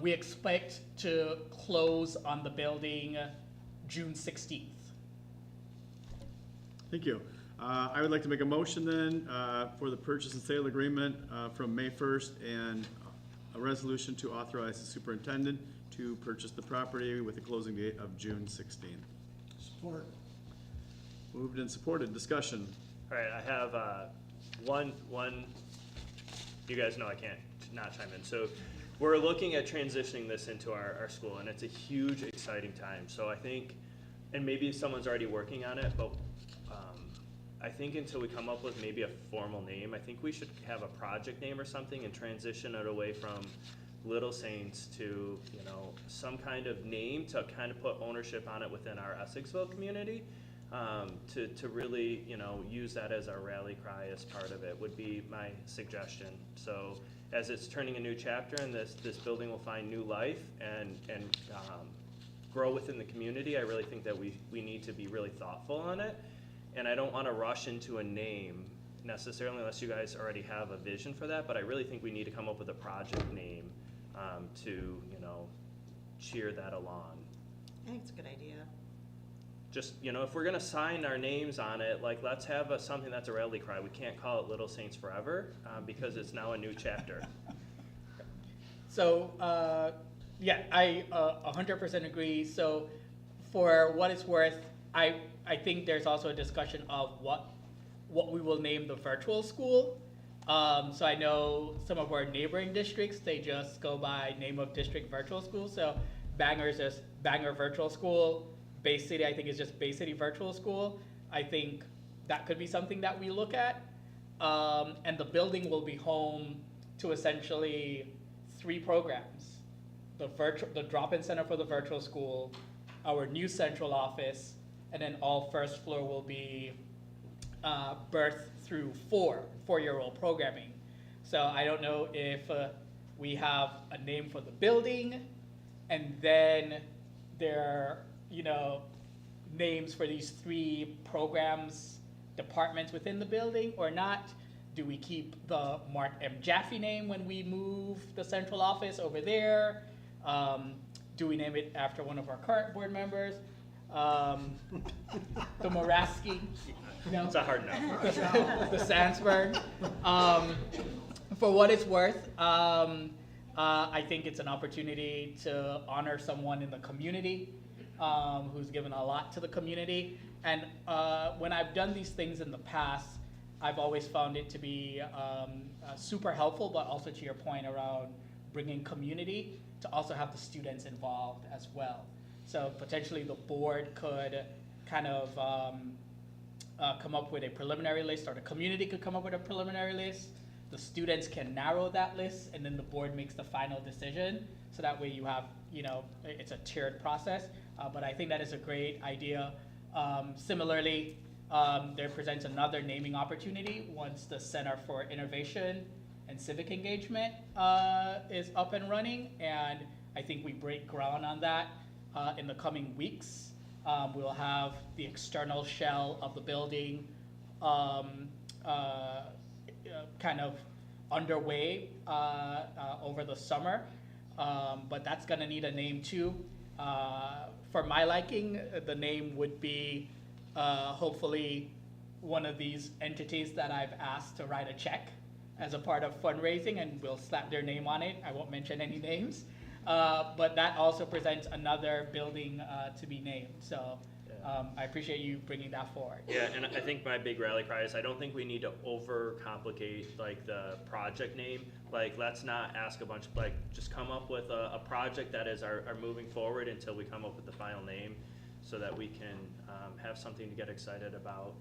We expect to close on the building June 16th. Thank you. I would like to make a motion then for the purchase and sale agreement from May 1st and a resolution to authorize the superintendent to purchase the property with a closing date of June 16th. Support. Moved and supported. Discussion. All right, I have one, you guys know I can't not chime in. So we're looking at transitioning this into our school, and it's a huge, exciting time. So I think, and maybe someone's already working on it, but I think until we come up with maybe a formal name, I think we should have a project name or something and transition it away from Little Saints to, you know, some kind of name to kind of put ownership on it within our Essexville community. To really, you know, use that as our rally cry as part of it would be my suggestion. So as it's turning a new chapter and this building will find new life and grow within the community, I really think that we need to be really thoughtful on it. And I don't want to rush into a name necessarily unless you guys already have a vision for that, but I really think we need to come up with a project name to, you know, cheer that along. I think it's a good idea. Just, you know, if we're gonna sign our names on it, like, let's have something that's a rally cry. We can't call it Little Saints Forever because it's now a new chapter. So, yeah, I 100% agree. So for what it's worth, I think there's also a discussion of what we will name the virtual school. So I know some of our neighboring districts, they just go by name of district virtual school. So Bangor is just Bangor Virtual School. Bay City, I think, is just Bay City Virtual School. I think that could be something that we look at. And the building will be home to essentially 3 programs. The drop-in center for the virtual school, our new central office, and then all first floor will be birth through 4-year-old programming. So I don't know if we have a name for the building, and then there are, you know, names for these 3 programs, departments within the building, or not. Do we keep the Mark M. Jaffe name when we move the central office over there? Do we name it after one of our current board members? The Moraski, no. It's a hard no. The Sandsburg. For what it's worth, I think it's an opportunity to honor someone in the community who's given a lot to the community. And when I've done these things in the past, I've always found it to be super helpful, but also to your point around bringing community, to also have the students involved as well. So potentially the board could kind of come up with a preliminary list, or the community could come up with a preliminary list. The students can narrow that list, and then the board makes the final decision. So that way you have, you know, it's a tiered process. But I think that is a great idea. Similarly, there presents another naming opportunity once the Center for Innovation and Civic Engagement is up and running, and I think we break ground on that in the coming weeks. We'll have the external shell of the building kind of underway over the summer, but that's gonna need a name too. For my liking, the name would be hopefully one of these entities that I've asked to write a check as a part of fundraising, and we'll slap their name on it. I won't mention any names. But that also presents another building to be named. So I appreciate you bringing that forward. Yeah, and I think my big rally cry is I don't think we need to overcomplicate like the project name. Like, let's not ask a bunch of, like, just come up with a project that is our moving forward until we come up with the final name, so that we can have something to get excited about.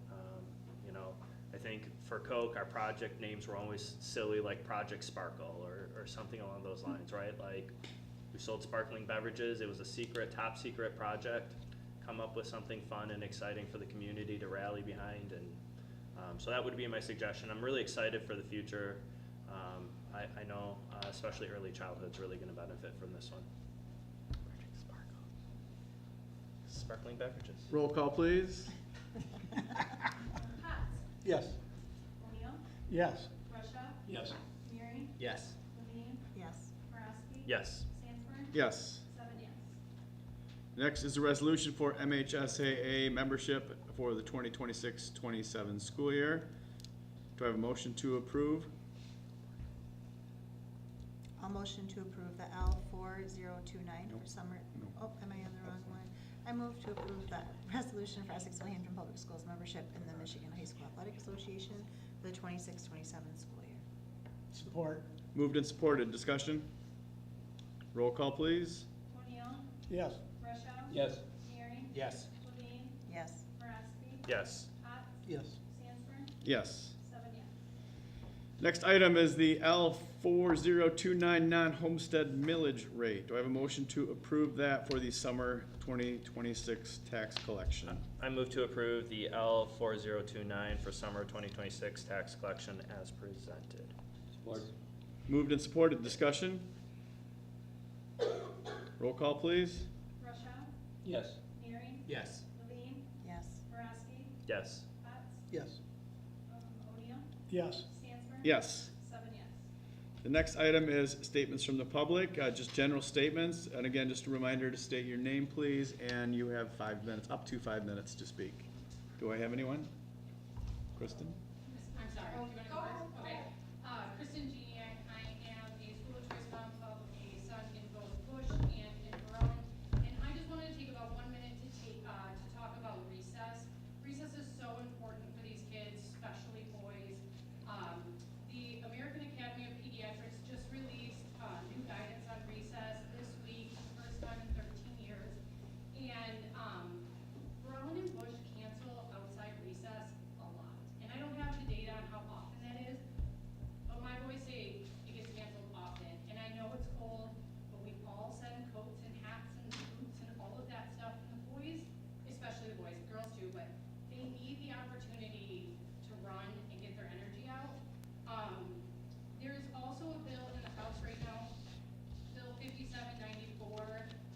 You know, I think for Coke, our project names were always silly, like Project Sparkle or something along those lines, right? Like, we sold sparkling beverages. It was a secret, top secret project. Come up with something fun and exciting for the community to rally behind, and so that would be my suggestion. I'm really excited for the future. I know especially early childhood's really going to benefit from this one. Project Sparkle. Sparkling beverages. Roll call, please. Cots, Yes. O'Neill, Yes. Russia, Yes. Waring, Yes. Levine, Yes. Boraski. Yes. Sandsworth. Yes. 7 yes. Next is a resolution for MHSAA membership for the 2026-27 school year. Do I have a motion to approve? I'll motion to approve the L4029 Nope. for summer. Nope. Oh, am I on the wrong one? I move to approve the resolution for Essexville-Hampton Public Schools membership in the Michigan High School Athletic Association for the 26-27 school year. Support. Moved and supported. Discussion? Roll call, please. O'Neill, Yes. Russia. Yes. Waring, Yes. Levine, Yes. Boraski. Yes. Cots, Yes. Sandsworth. Yes. 7 yes. Next item is the L4029 non-homestead millage rate. Do I have a motion to approve that for the summer 2026 tax collection? I move to approve the L4029 for summer 2026 tax collection as presented. Support. Moved and supported. Discussion? Roll call, please. Russia, Yes. Waring, Yes. Levine, Yes. Boraski. Yes. Cots, Yes. O'Neill, Yes. Sandsworth. Yes. 7 yes. The next item is statements from the public, just general statements. And again, just a reminder to state your name, please, and you have 5 minutes, up to 5 minutes to speak. Do I have anyone? Kristen? I'm sorry, do you want to go first? Okay. Kristen Geniak, I am a school of choice mom of a son in both Bush and in Verone. And I just wanted to take about 1 minute to talk about recess. Recess is so important for these kids, especially boys. The American Academy of Pediatrics just released new guidance on recess this week, first time in 13 years. And Verone and Bush cancel outside recess a lot. And I don't have the data on how often that is, but my boys say it gets canceled often. And I know it's cold, but we all send coats and hats and boots and all of that stuff. And the boys, especially the boys, girls too, but they need the opportunity to run and get their energy out. There's also a bill in the House right now, Bill 5794,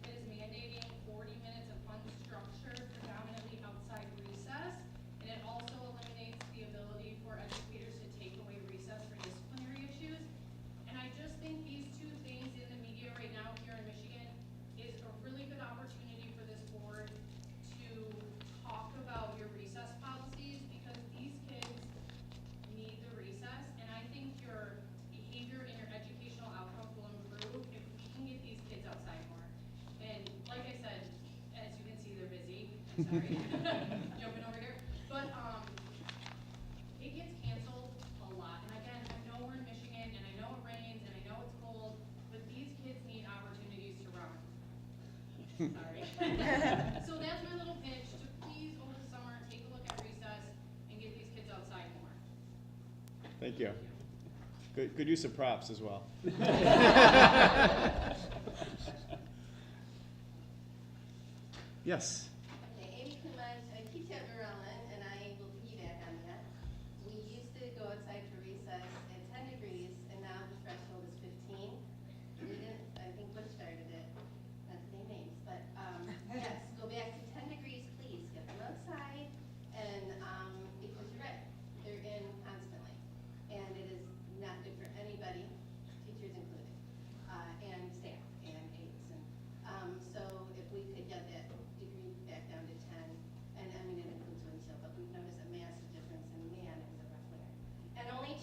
that is mandating 40 minutes of unstructured, predominantly outside recess. And it also eliminates the ability for educators to take away recess for disciplinary issues. And I just think these two things in the media right now here in Michigan is a really good opportunity for this board to talk about your recess policies, because these kids need the recess. And I think your behavior and your educational outcomes will improve if we can get these kids outside more. And like I said, as you can see, they're busy. I'm sorry, jumping over here. But it gets canceled a lot. And again, I know we're in Michigan, and I know it rains, and I know it's cold, but these kids need opportunities to run. Sorry. So that's my little pitch, to please, over the summer, take a look at recess and get these kids outside more. Thank you. Good use of props as well. Yes. Okay, Amy Kumaj, I teach at Verone, and I will piggyback on that. We used to go outside for recess at 10 degrees, and now the threshold is 15. We didn't, I think Butch started it, not to name names, but yes, go back to 10 degrees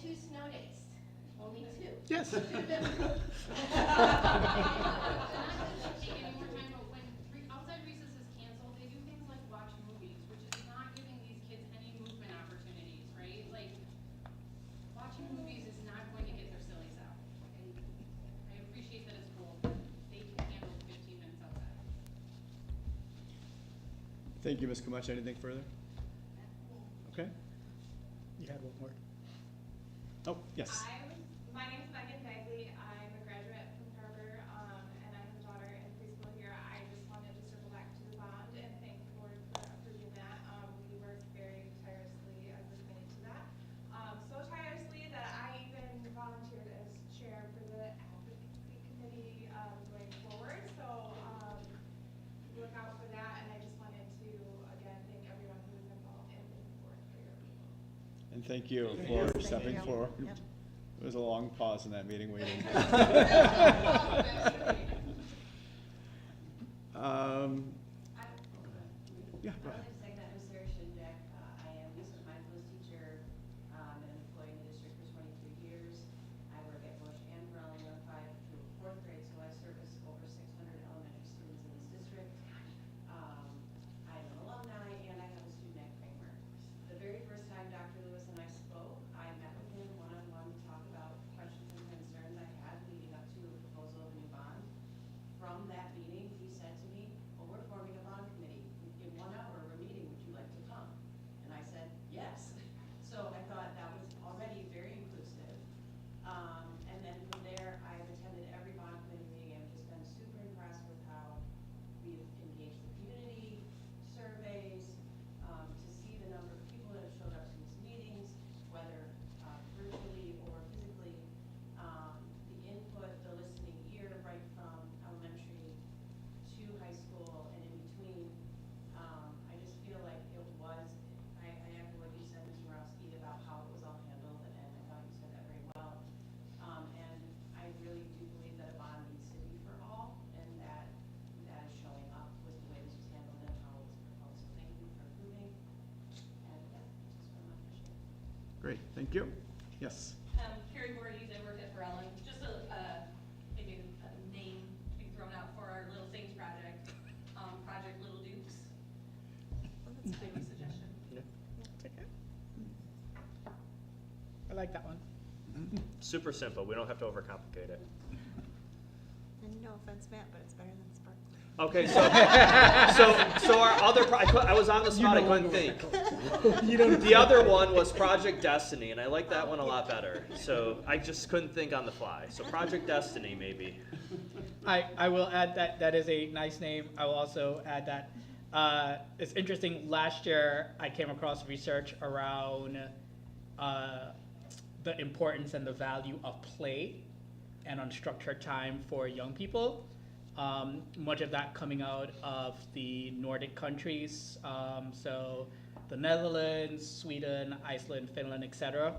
2 snow days. Only 2. Yes. Not to take any more time, but when outside recess is canceled, they do things like watch movies, which is not giving these kids any movement opportunities, right? Like, watching movies is not going to get their sillies out. I appreciate that it's cool, but they can handle 15 minutes outside. Thank you, Ms. Kamacha. Anything further? Okay. You had one more. Oh, yes. My name is Megan Bagley. I'm a graduate from Carver, and I have a daughter in preschool here. I just wanted to circle back to the bond and thank the board for approving that. We worked very tirelessly as a committee to that. So tirelessly that I even volunteered as chair for the advocacy committee going forward. So look out for that, and I just wanted to again thank everyone who was involved in moving forward for your approval. And thank you Yes, for thank stepping you. forward. Yep. It was a long pause in that meeting waiting. Yeah, go ahead. I'd like to second that, Ms. Sarah Shinjack. I am Lisa, mindfulness teacher, and an employee in the district for 23 years. I work at Bush and Burlington, 5th through 4th grade, so I service over 600 elementary students in this district. I'm an alumni, and I have a student at Kramer. The very first time Dr. Lewis and I spoke, I met with him one-on-one to talk about questions and concerns I had leading up to the proposal of a new bond. From that meeting, he said to me, well, we're forming a bond committee. In 1 hour, we're meeting, would you like to come? And I said, yes. So I thought that was already very inclusive. And then from there, I've attended every bond committee meeting. I've just been super impressed with how we've engaged the community, surveys, to see the number of people that have showed up to these meetings, whether virtually or physically, the input, the listening ear, right from elementary to high school and in between. I just feel like it was, I echo what you said, Ms. Morowski, about how it was all handled, and I thought you said that very well. And I really do believe that a bond needs to be for all, and that is showing up with the way this was handled and how it was proposed. So thank you for approving. And yeah, just want to share. Great, thank you. Yes. Carrie Voorhees, I work at Berlin. Just maybe a name being thrown out for our Little Things project, Project Little Dukes. That's maybe a suggestion. I like that one. Super simple, we don't have to overcomplicate it. And no offense, Matt, but it's better than Sparkle. Okay, so our other, I was on the spot, I couldn't think. The other one was Project Destiny, and I like that one a lot better. So I just couldn't think on the fly. So Project Destiny, maybe. I will add that that is a nice name. I will also add that it's interesting. Last year, I came across research around the importance and the value of play and unstructured time for young people. Much of that coming out of the Nordic countries, so the Netherlands, Sweden, Iceland, Finland, etc.,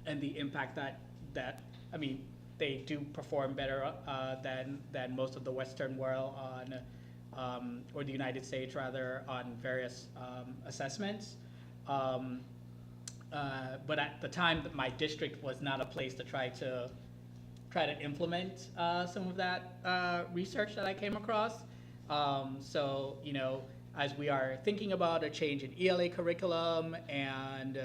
and the impact that I mean, they do perform better than most of the Western world on, or the United States rather, on various assessments. But at the time, that my district was not a place to try to implement some of that research that I came across. So, you know, as we are thinking about a change in ELA curriculum and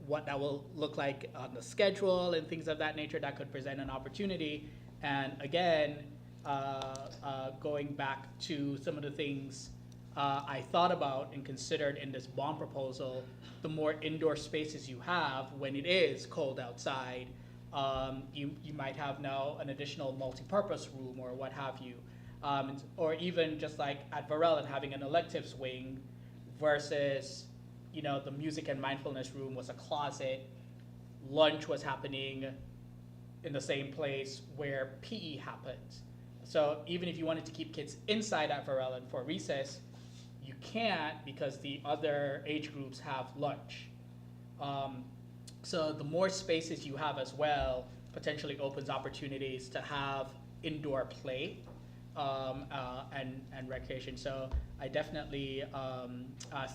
what that will look like on the schedule and things of that nature, that could present an opportunity. And again, going back to some of the things I thought about and considered in this bond proposal, the more indoor spaces you have when it is cold outside, you might have now an additional multi-purpose room or what have you. Or even just like at Varela having an electives wing versus, you know, the music and mindfulness room was a closet, lunch was happening in the same place where PE happens. So even if you wanted to keep kids inside at Varela for recess, you can't because the other age groups have lunch. So the more spaces you have as well potentially opens opportunities to have indoor play and recreation. So I definitely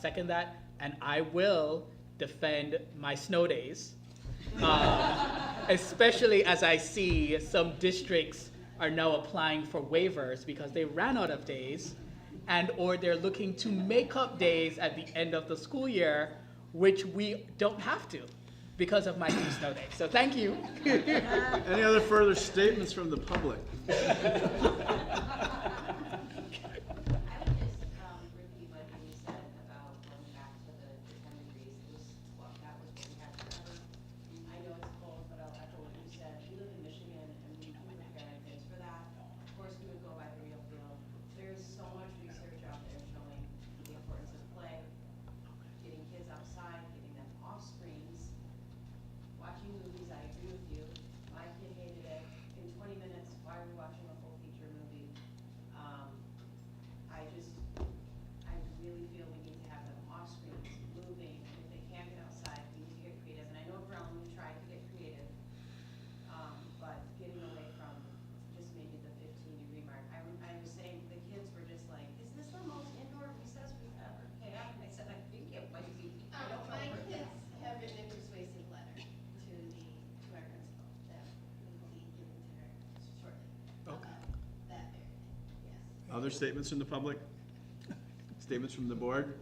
second that, and I will defend my snow days Especially as I see some districts are now applying for waivers because they ran out of days, and or they're looking to make up days at the end of the school year, which we don't have to because of my 2 snow days. So thank you. Any other further statements from the public? I would just repeat what you said about going back to the 10 degrees. It was, well, that was what we had forever. I know it's cold, but I'll echo what you said. We live in Michigan and we do preparing things for that. Of course, we would go by the real feel. There's so much research out there showing the importance of play, getting kids outside, getting them off screens, watching movies. I agree with you. My kid hated it. In 20 minutes, why are we watching a full feature movie? I really feel we need to have them off screens, moving, and if they can't get outside, we need to get creative. And I know Berlin, we tried to get creative, but getting away from just maybe the 15-degree mark. I was saying, the kids were just like, is this the most indoor recess we've ever had? And I said, I think it might be. I don't know. My kids have written a persuasive letter to our principal that we will be giving to her shortly. Okay. That very thing, yes. Other statements from the public? Statements from the board?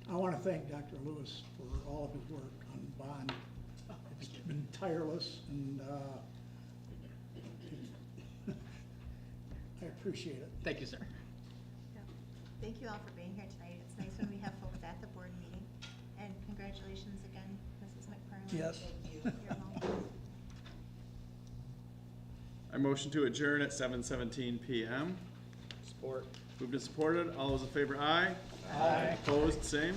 I want to thank Dr. Lewis for all of his work on bond. It's been tireless, and I appreciate it. Thank you, sir. Yeah. Thank you all for being here tonight. It's nice when we have folks at the board meeting. And congratulations again, Mrs. McFarland. Yes. Thank you. You're welcome. I motion to adjourn at 7:17 PM. Support. Moved and supported. All those in favor, aye. Aye. Opposed, same.